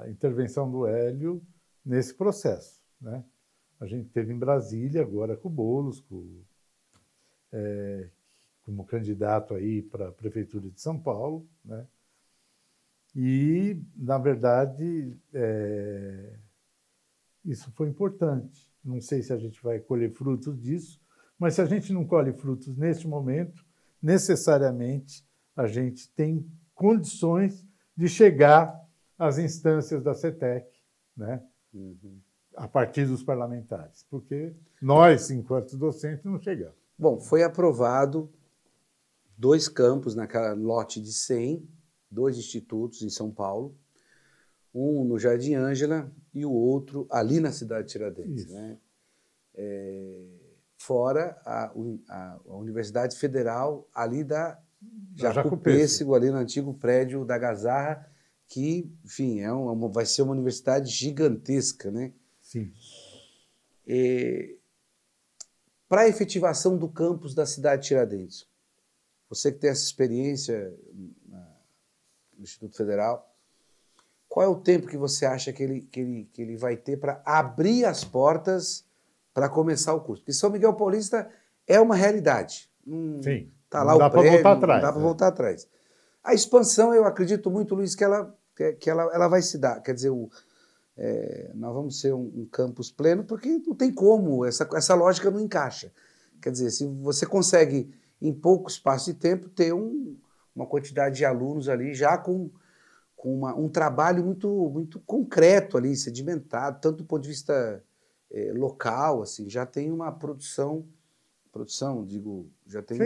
intervenção do Hélio nesse processo, né? A gente teve em Brasília, agora com o Boulos, como candidato aí para a Prefeitura de São Paulo, né? E, na verdade, isso foi importante. Não sei se a gente vai colher frutos disso, mas se a gente não colhe frutos neste momento, necessariamente a gente tem condições de chegar às instâncias da CETEC, né? A partir dos parlamentares, porque nós, enquanto docentes, não chegamos. Bom, foi aprovado 2 campos naquela lote de 100, 2 institutos em São Paulo, um no Jardim Ângela e o outro ali na cidade de Tiradentes, né? Fora a Universidade Federal ali da Jacú-Pêssego, ali no antigo prédio da Gazarra, que, enfim, vai ser uma universidade gigantesca, né? Sim. Para a efetivação do campus da cidade de Tiradentes, você que tem essa experiência no Instituto Federal, qual é o tempo que você acha que ele vai ter para abrir as portas para começar o curso? Porque São Miguel Paulista é uma realidade. Sim. Está lá o prédio, voltar atrás, não dá para voltar atrás. A expansão, eu acredito muito, Luiz, que ela vai se dar. Quer dizer, nós vamos ser um campus pleno, porque não tem como, essa lógica não encaixa. Quer dizer, se você consegue, em pouco espaço de tempo, ter uma quantidade de alunos ali já com um trabalho muito concreto ali, sedimentado, tanto do ponto de vista local, assim, já tem uma produção, digo, já tem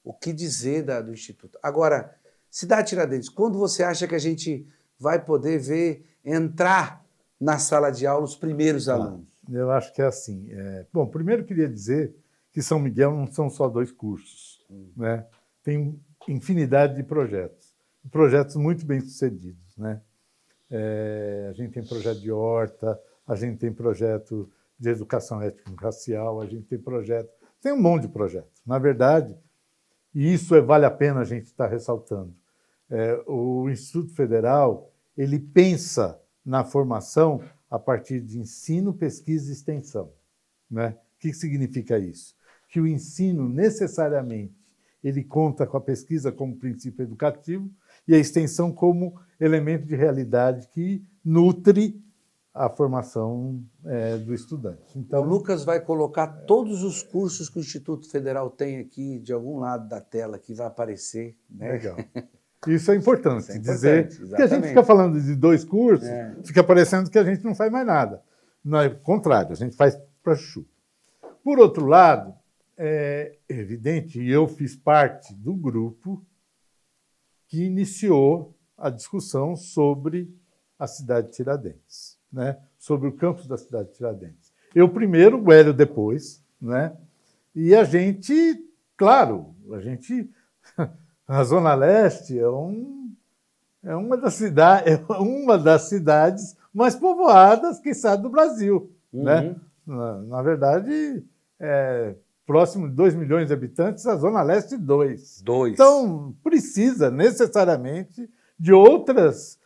o que dizer do Instituto. Agora, cidade de Tiradentes, quando você acha que a gente vai poder entrar na sala de aula os primeiros alunos? Eu acho que é assim. Bom, primeiro queria dizer que São Miguel não são só 2 cursos, né? Tem infinidade de projetos muito bem-sucedidos, né? A gente tem projeto de horta, a gente tem projeto de educação étnico-racial, a gente tem um monte de projetos. Na verdade, e isso vale a pena a gente estar ressaltando, o Instituto Federal, ele pensa na formação a partir de ensino, pesquisa e extensão, né? O que significa isso? Que o ensino, necessariamente, ele conta com a pesquisa como princípio educativo e a extensão como elemento de realidade que nutre a formação do estudante. Então, o Lucas vai colocar todos os cursos que o Instituto Federal tem aqui, de algum lado da tela, que vai aparecer, né? Legal. Isso é importante, dizer, exatamente. Porque a gente fica falando de 2 cursos, fica parecendo que a gente não faz mais nada. Não é o contrário, a gente faz para chuchu. Por outro lado, é evidente, e eu fiz parte do grupo que iniciou a discussão sobre a cidade de Tiradentes, né? Sobre o campus da cidade de Tiradentes. Eu primeiro, o Hélio depois, né? E a gente, claro, a Zona Leste é uma das cidades mais povoadas, quiçá, do Brasil, né? Na verdade, próximo de 2 milhões de habitantes, a Zona Leste 2. Então, precisa necessariamente de outros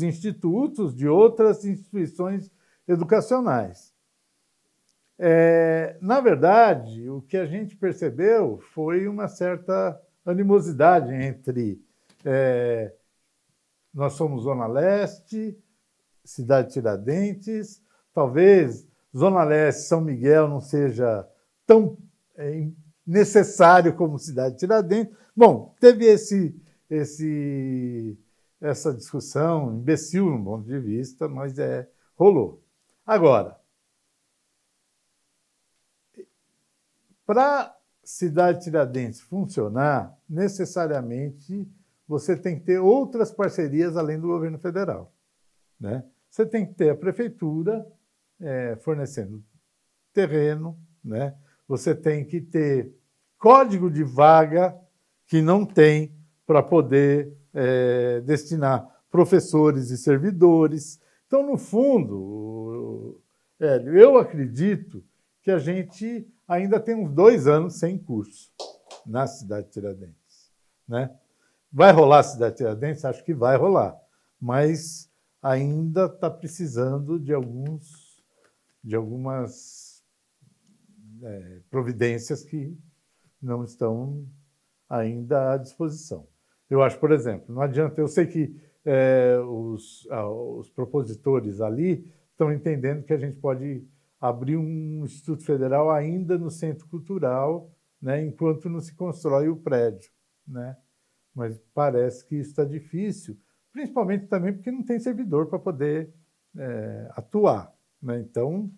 institutos, de outras instituições educacionais. Na verdade, o que a gente percebeu foi uma certa animosidade entre nós somos Zona Leste, cidade de Tiradentes, talvez Zona Leste, São Miguel não seja tão necessário como cidade de Tiradentes. Bom, teve essa discussão, imbecil no ponto de vista, mas rolou. Agora, para a cidade de Tiradentes funcionar, necessariamente você tem que ter outras parcerias além do governo federal, né? Você tem que ter a prefeitura fornecendo terreno, né? Você tem que ter código de vaga que não tem para poder destinar professores e servidores. Então, no fundo, Hélio, eu acredito que a gente ainda tem uns 2 anos sem curso na cidade de Tiradentes, né? Vai rolar a cidade de Tiradentes? Acho que vai rolar, mas ainda está precisando de algumas providências que não estão ainda à disposição. Eu acho, por exemplo, não adianta, eu sei que os propositores ali estão entendendo que a gente pode abrir um Instituto Federal ainda no Centro Cultural, né, enquanto não se constrói o prédio, né? Mas parece que isso está difícil, principalmente também porque não tem servidor para poder atuar, né? Então,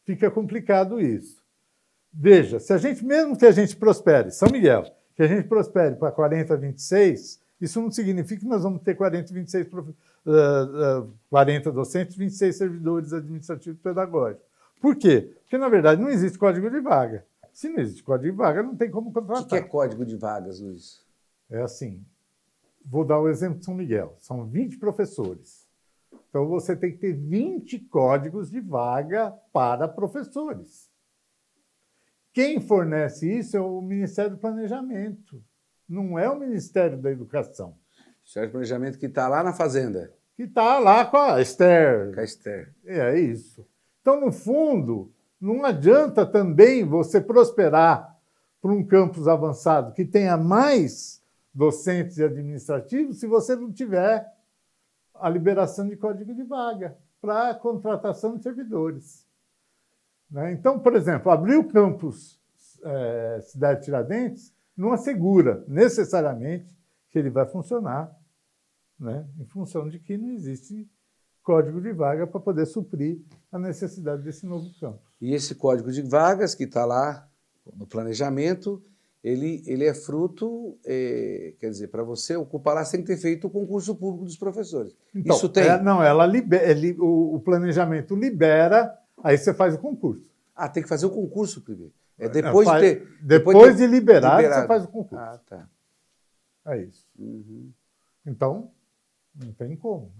fica complicado isso. Veja, se a gente, mesmo que a gente prospere, São Miguel, que a gente prospere para 40-26, isso não significa que nós vamos ter 40 docentes, 26 servidores administrativos e pedagógicos. Por quê? Porque, na verdade, não existe código de vaga. Se não existe código de vaga, não tem como contratar. O que é código de vagas, Luiz? É assim, vou dar o exemplo de São Miguel. São 20 professores. Então, você tem que ter 20 códigos de vaga para professores. Quem fornece isso é o Ministério do Planejamento, não é o Ministério da Educação. O Ministério do Planejamento que está lá na Fazenda. Que está lá com a Esther. Com a Esther. É isso. Então, no fundo, não adianta também você prosperar para um campus avançado que tenha mais docentes e administrativos se você não tiver a liberação de código de vaga para a contratação de servidores. Né? Então, por exemplo, abrir o campus Cidade de Tiradentes não assegura necessariamente que ele vai funcionar, né? Em função de que não existe código de vaga para poder suprir a necessidade desse novo campus. E esse código de vagas que está lá no planejamento, ele é fruto, quer dizer, para você ocupar lá, você tem que ter feito o concurso público dos professores. Então, isso tem? O planejamento libera, aí você faz o concurso. Ah, tem que fazer o concurso primeiro. Depois de liberado, você faz o concurso. Ah, tá. É isso. Uhum. Então, não tem como.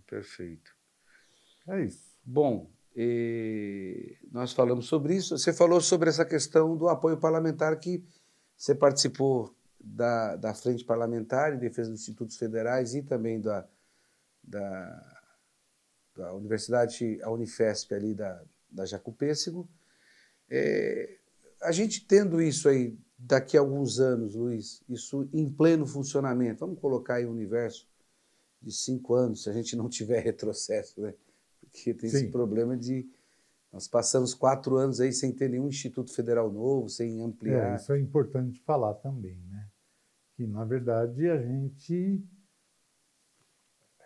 Perfeito. É isso. Bom, nós falamos sobre isso. Você falou sobre essa questão do apoio parlamentar, que você participou da Frente Parlamentar em Defesa dos Institutos Federais e também da Universidade, a Unifesp ali da Jacopêssego. A gente tendo isso aí daqui a alguns anos, Luiz, isso em pleno funcionamento, vamos colocar aí um universo de 5 anos, se a gente não tiver retrocesso, né? Porque tem esse problema de nós passamos 4 anos aí sem ter nenhum Instituto Federal novo, sem ampliar. Isso é importante falar também, né? Que, na verdade, a gente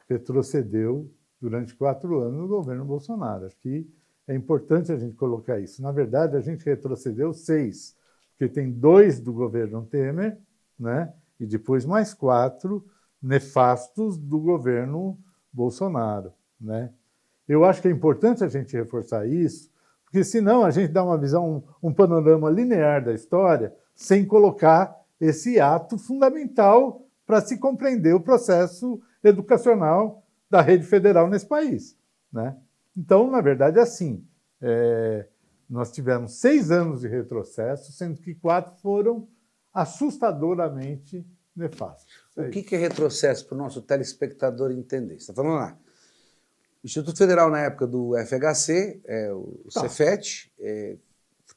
retrocedeu durante 4 anos no governo Bolsonaro. Acho que é importante a gente colocar isso. Na verdade, a gente retrocedeu 6, porque tem 2 do governo Temer, né? E depois mais 4 nefastos do governo Bolsonaro, né? Eu acho que é importante a gente reforçar isso, porque senão a gente dá uma visão, um panorama linear da história, sem colocar esse ato fundamental para se compreender o processo educacional da rede federal nesse país, né? Então, na verdade, é assim, nós tivemos 6 anos de retrocesso, sendo que 4 foram assustadoramente nefastos. O que é retrocesso para o nosso telespectador entender? Você está falando lá. O Instituto Federal, na época do FHC, o Cefet,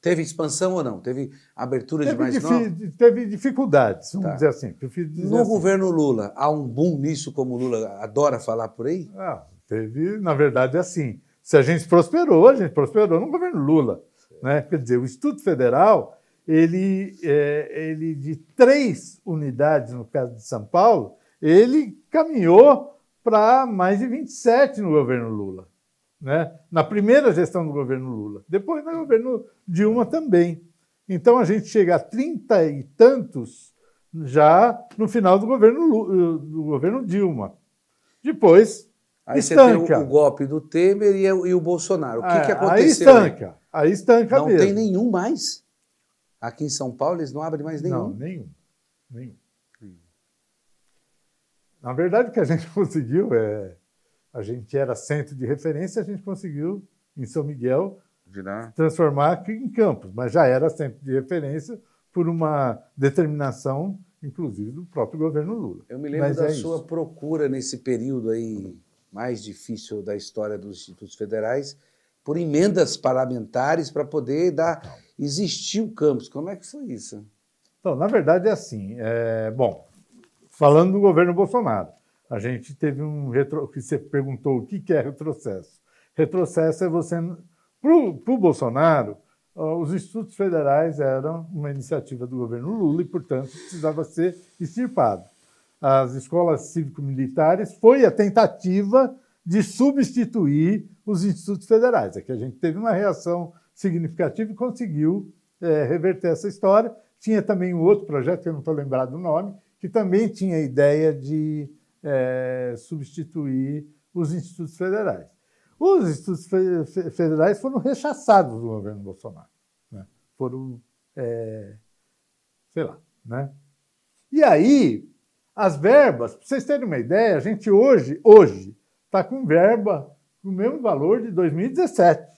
teve expansão ou não? Teve abertura de mais novos? Teve dificuldades, vamos dizer assim. No governo Lula, há um boom nisso, como o Lula adora falar por aí? Teve, na verdade, assim. Se a gente prosperou no governo Lula, né? Quer dizer, o Instituto Federal, ele de 3 unidades, no caso de São Paulo, ele caminhou para mais de 27 no governo Lula, né? Na primeira gestão do governo Lula. Depois, no governo Dilma também. Então, a gente chega a 30 e tantos já no final do governo Dilma. Depois, aí estanca. Você tem o golpe do Temer e o Bolsonaro. O que aconteceu? Aí estanca não mesmo. Não tem nenhum mais? Aqui em São Paulo, eles não abrem mais nenhum? Não, nenhum. Na verdade, o que a gente conseguiu a gente era centro de referência, a gente conseguiu, em São Miguel, Virar. transformar aqui em Campos, mas já era centro de referência por uma determinação, inclusive, do próprio governo Lula. Eu me lembro Mas da é sua isso. procura nesse período aí mais difícil da história dos institutos federais por emendas parlamentares para poder existir o campus. Como é que foi isso? Então, na verdade, é assim. Bom, falando do governo Bolsonaro, a gente teve que você perguntou o que é retrocesso. Retrocesso é você... Para o Bolsonaro, os institutos federais eram uma iniciativa do governo Lula e, portanto, precisava ser extirpado. As escolas cívico-militares foi a tentativa de substituir os institutos federais. Aqui a gente teve uma reação significativa e conseguiu reverter essa história. Tinha também um outro projeto, que eu não estou lembrado do nome, que também tinha a ideia de substituir os institutos federais. Os institutos federais foram rechaçados do governo Bolsonaro, né? Foram, sei lá, né? E aí, as verbas, para vocês terem uma ideia, a gente hoje está com verba com o mesmo valor de 2017.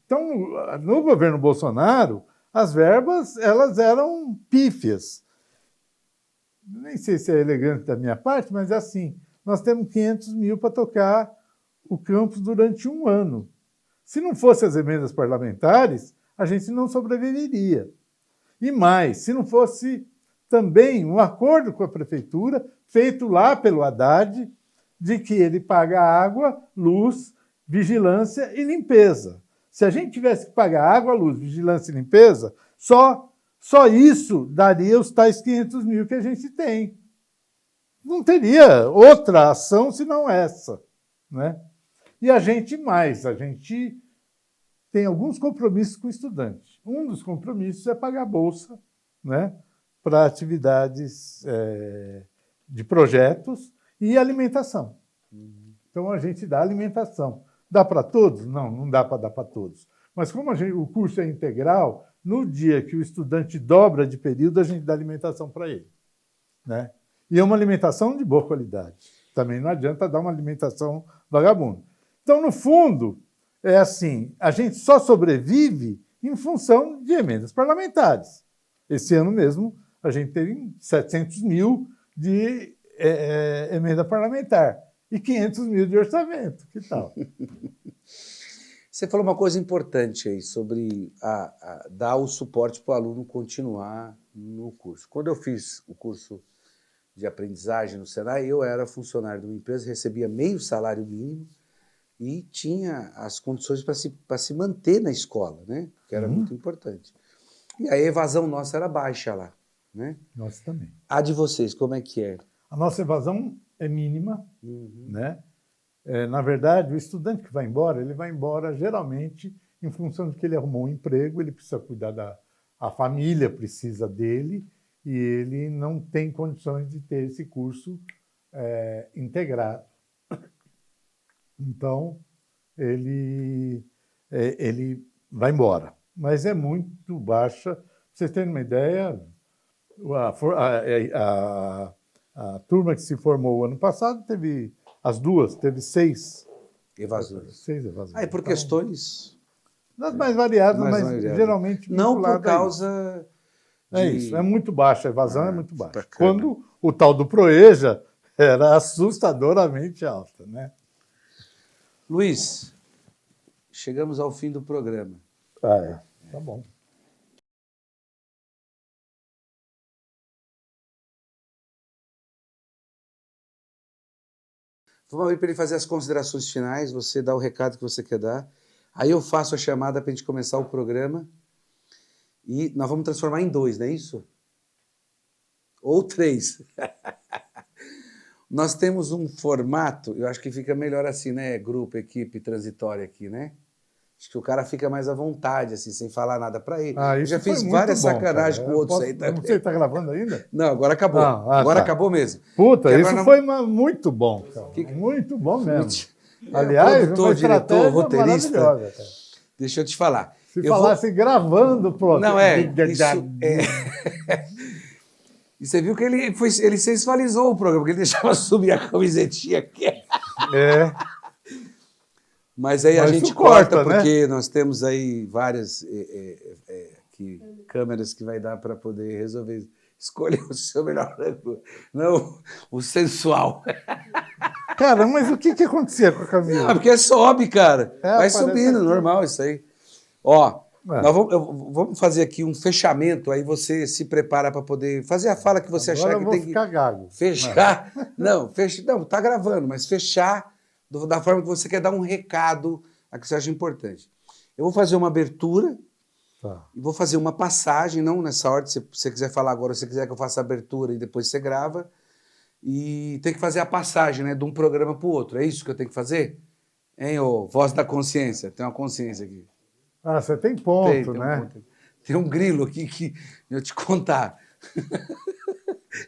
Então, no governo Bolsonaro, as verbas elas eram pífias. Nem sei se é elegante da minha parte, mas é assim. Nós temos 500 mil para tocar o campus durante um ano. Se não fossem as emendas parlamentares, a gente não sobreviveria. E mais, se não fosse também um acordo com a prefeitura, feito lá pelo Haddad, de que ele paga água, luz, vigilância e limpeza. Se a gente tivesse que pagar água, luz, vigilância e limpeza, só isso daria os tais 500 mil que a gente tem. Não teria outra ação senão essa, né? E a gente tem alguns compromissos com o estudante. Um dos compromissos é pagar bolsa, né, para atividades de projetos e alimentação. Então, a gente dá alimentação. Dá para todos? Não dá para dar para todos. Mas como o curso é integral, no dia que o estudante dobra de período, a gente dá alimentação para ele, né? E é uma alimentação de boa qualidade. Também não adianta dar uma alimentação vagabunda. Então, no fundo, é assim, a gente só sobrevive em função de emendas parlamentares. Esse ano mesmo, a gente teve 700 mil de emenda parlamentar e 500 mil de orçamento. Que tal? Você falou uma coisa importante aí sobre dar o suporte para o aluno continuar no curso. Quando eu fiz o curso de aprendizagem no Senai, eu era funcionário de uma empresa, recebia meio salário mínimo e tinha as condições para se manter na escola, né? Que era muito importante. E a evasão nossa era baixa lá, né? Nós também. A de vocês, como é que é? A nossa evasão é mínima, né? Na verdade, o estudante que vai embora, ele vai embora geralmente em função de que ele arrumou um emprego, ele precisa cuidar a família precisa dele e ele não tem condições de ter esse curso integrado. Então, ele vai embora. Mas é muito baixa. Pra vocês terem uma ideia, a turma que se formou ano passado teve 6 Evasores. 6 evasões. E por questões... Das mais variadas, mas geralmente... Não por causa... É isso, é muito baixa, a evasão é muito baixa. Bacana. Quando o tal do Proeja era assustadoramente alta, né? Luiz, chegamos ao fim do programa. Tá bom. Vamos abrir para ele fazer as considerações finais, você dá o recado que você quer dar. Aí eu faço a chamada para a gente começar o programa. E nós vamos transformar em 2, não é isso? Ou 3. Nós temos um formato, eu acho que fica melhor assim, né? Grupo, equipe, transitória aqui, né? Acho que o cara fica mais à vontade, assim, sem falar nada para ele. Eu já fiz várias sacanagens com outros aí também. Não sei, está gravando ainda? Não, agora acabou. Agora acabou mesmo. Puta, isso foi muito bom, cara. Muito bom mesmo. Aliás, produtor, diretor, roteirista. Cara. Deixa eu te falar. Se falasse gravando, pronto. Não, isso E você viu que ele sensualizou o programa, porque ele deixava subir a camisetinha aqui. É. Mas aí a Mas gente isso corta, corta, né? porque nós temos aí várias câmeras que vai dar para poder resolver. Escolha o seu melhor ângulo, não o sensual. Cara, mas o que acontecia com a camisa? Não, porque sobe, cara. É, Vai aparece subindo, aqui. normal isso aí. Ó, É. vamos fazer aqui um fechamento, aí você se prepara para poder fazer a fala que você Agora achar eu que vou tem que ficar gago. fechar. Não, tá gravando, mas fechar da forma que você quer dar um recado a que você acha importante. Eu vou fazer uma abertura Tá. e vou fazer uma passagem, não nessa ordem, se você quiser falar agora, se você quiser que eu faça a abertura e depois você grava. E tem que fazer a passagem, né, de um programa para o outro. É isso que eu tenho que fazer? Hein, ô, voz da consciência? Tem uma consciência aqui. Ah, você tem ponto, Tem né? ponto. Tem um grilo aqui que eu te contar.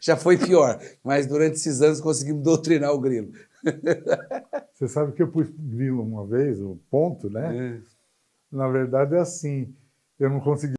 Já foi pior, mas durante esses anos conseguimos doutrinar o grilo. Você sabe que eu pus grilo uma vez, o ponto, né? Na verdade é assim, eu não consegui.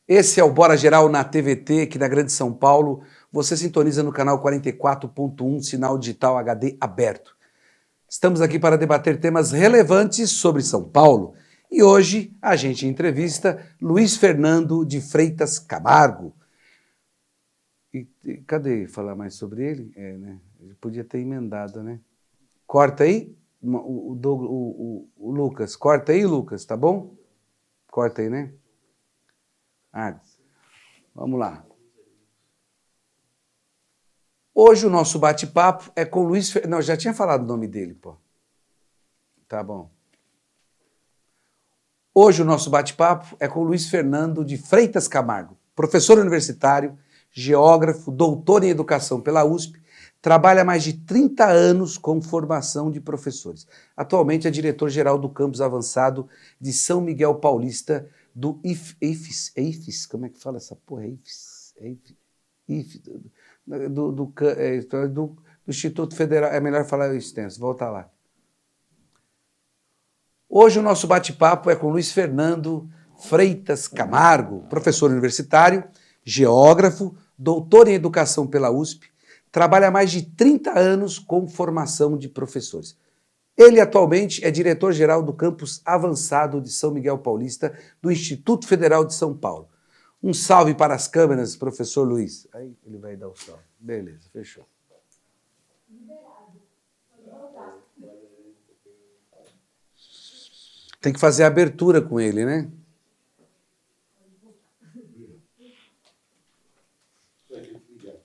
Esse é o Bora Geral na TVT, aqui na Grande São Paulo. Você sintoniza no canal 44.1, sinal digital HD aberto. Estamos aqui para debater temas relevantes sobre São Paulo. E hoje a gente entrevista Luiz Fernando de Freitas Camargo. Cadê falar mais sobre ele? Né? Ele podia ter emendado, né? Corta aí, o Lucas. Corta aí, Lucas, tá bom? Corta aí, né? Vamos lá. Hoje o nosso bate-papo é com Luiz Fernando. Não, já tinha falado o nome dele, pô. Tá bom. Hoje o nosso bate-papo é com Luiz Fernando de Freitas Camargo, professor universitário, geógrafo, doutor em educação pela USP, trabalha há mais de 30 anos com formação de professores. Atualmente é diretor-geral do campus avançado de São Miguel Paulista, do IFES, como é que fala essa porra? Do Instituto Federal, é melhor falar extenso, volta lá. Hoje o nosso bate-papo é com Luiz Fernando Freitas Camargo, professor universitário, geógrafo, doutor em educação pela USP, trabalha há mais de 30 anos com formação de professores. Ele atualmente é diretor-geral do campus avançado de São Miguel Paulista, do Instituto Federal de São Paulo. Um salve para as câmeras, professor Luiz. Aí ele vai dar o salve. Beleza, fechou. Tem que fazer a abertura com ele, né?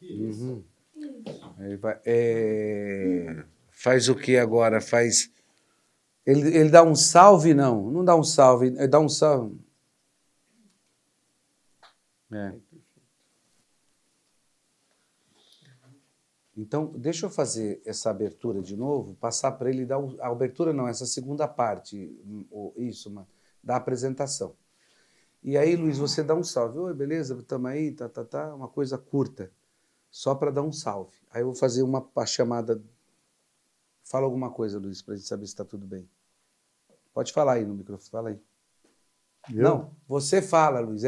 Uhum. Ele vai, faz o que agora? Ele dá um salve? Não dá um salve. Ele dá um salve. É. Então, deixa eu fazer essa abertura de novo, passar para ele dar a abertura, não, essa segunda parte, da apresentação. E aí, Luiz, você dá um salve. Oi, beleza? Estamos aí, uma coisa curta, só para dar um salve. Aí eu vou fazer a chamada. Fala alguma coisa, Luiz, para a gente saber se está tudo bem. Pode falar aí no microfone, fala aí. Eu? Não, você fala, Luiz,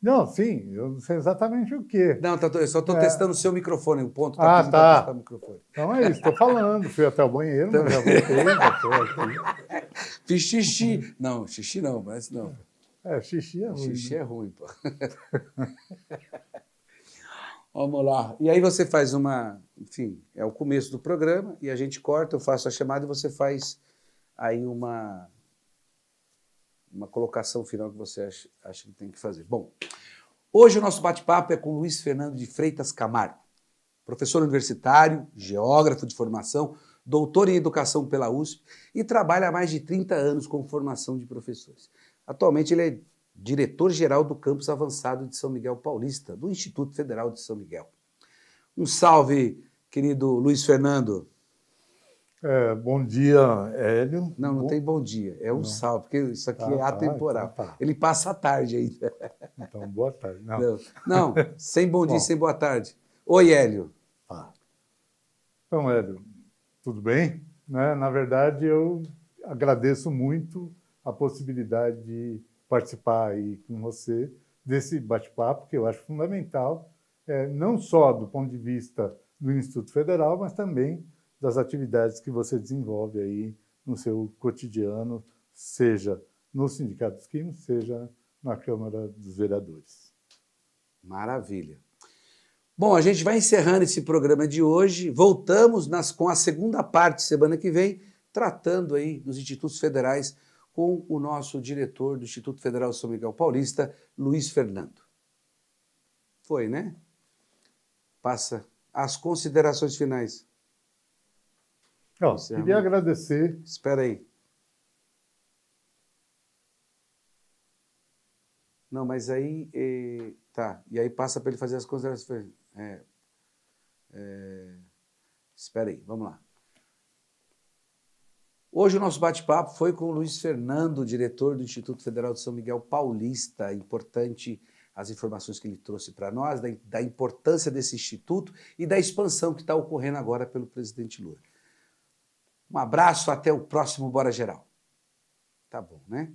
Não, sim, eu não sei exatamente o quê. Não, eu só estou testando o seu microfone, o ponto Ah, aqui para testar tá. o microfone. Então é isso, estou falando. Fui até o banheiro, mas já voltei, já estou aqui. Fiz xixi. Não, xixi não, mas não. Xixi é ruim. Xixi é ruim, pô. Vamos lá. E aí você faz enfim, é o começo do programa, e a gente corta, eu faço a chamada e você faz aí uma colocação final que você acha que tem que fazer. Bom, hoje o nosso bate-papo é com Luiz Fernando de Freitas Camargo, professor universitário, geógrafo de formação, doutor em educação pela USP e trabalha há mais de 30 anos com formação de professores. Atualmente ele é diretor-geral do Campus Avançado de São Miguel Paulista, do Instituto Federal de São Miguel. Um salve, querido Luiz Fernando. Bom dia, Hélio. Não tem bom dia, é um salve, porque isso aqui é atemporal. Tá. Ele passa a tarde ainda. Então, boa tarde. Não, sem bom dia, sem boa tarde. Oi, Hélio. Então, Hélio, tudo bem? Na verdade, eu agradeço muito a possibilidade de participar aí com você desse bate-papo, que eu acho fundamental, não só do ponto de vista do Instituto Federal, mas também das atividades que você desenvolve aí no seu cotidiano, seja no Sindicato dos Químicos, seja na Câmara dos Vereadores. Maravilha. Bom, a gente vai encerrando esse programa de hoje. Voltamos com a segunda parte semana que vem, tratando aí dos institutos federais com o nosso diretor do Instituto Federal de São Miguel Paulista, Luiz Fernando. Foi, né? Passa as considerações finais. Queria agradecer. Espera aí. Não, mas aí... tá, e aí passa para ele fazer as considerações. Espera aí, vamos lá. Hoje o nosso bate-papo foi com o Luiz Fernando, diretor do Instituto Federal de São Miguel Paulista. Importante as informações que ele trouxe para nós, da importância desse instituto e da expansão que está ocorrendo agora pelo presidente Lula. Um abraço, até o próximo Bora Geral. Tá bom, né?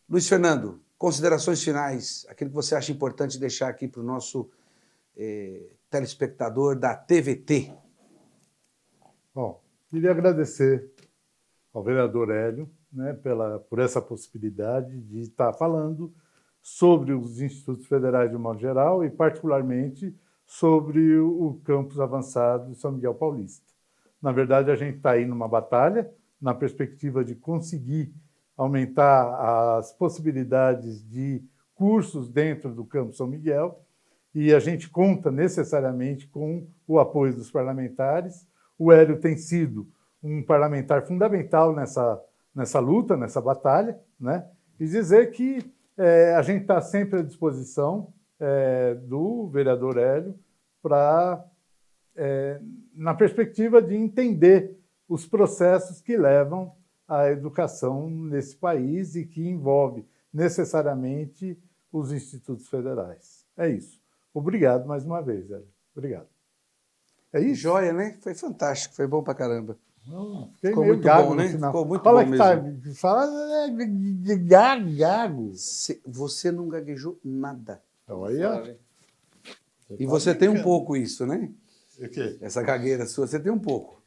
Luiz Fernando, considerações finais, aquilo que você acha importante deixar aqui para o nosso telespectador da TVT. Bom, queria agradecer ao vereador Hélio, por essa possibilidade de estar falando sobre os institutos federais de um modo geral e, particularmente, sobre o campus avançado de São Miguel Paulista. Na verdade, a gente está aí numa batalha, na perspectiva de conseguir aumentar as possibilidades de cursos dentro do campus São Miguel, e a gente conta necessariamente com o apoio dos parlamentares. O Hélio tem sido um parlamentar fundamental nessa luta, nessa batalha, e dizer que a gente está sempre à disposição do vereador Hélio na perspectiva de entender os processos que levam à educação nesse país e que envolve necessariamente os institutos federais. É isso. Obrigado mais uma vez, Hélio. Obrigado. É isso? Joia, né? Foi fantástico, foi bom pra caramba. Ficou muito bom, né? Ficou muito Fala bom que mesmo. Fala gago. Você não gaguejou nada. Olha. E você tem um pouco isso, né? O quê? Essa gagueira sua, você tem um pouco.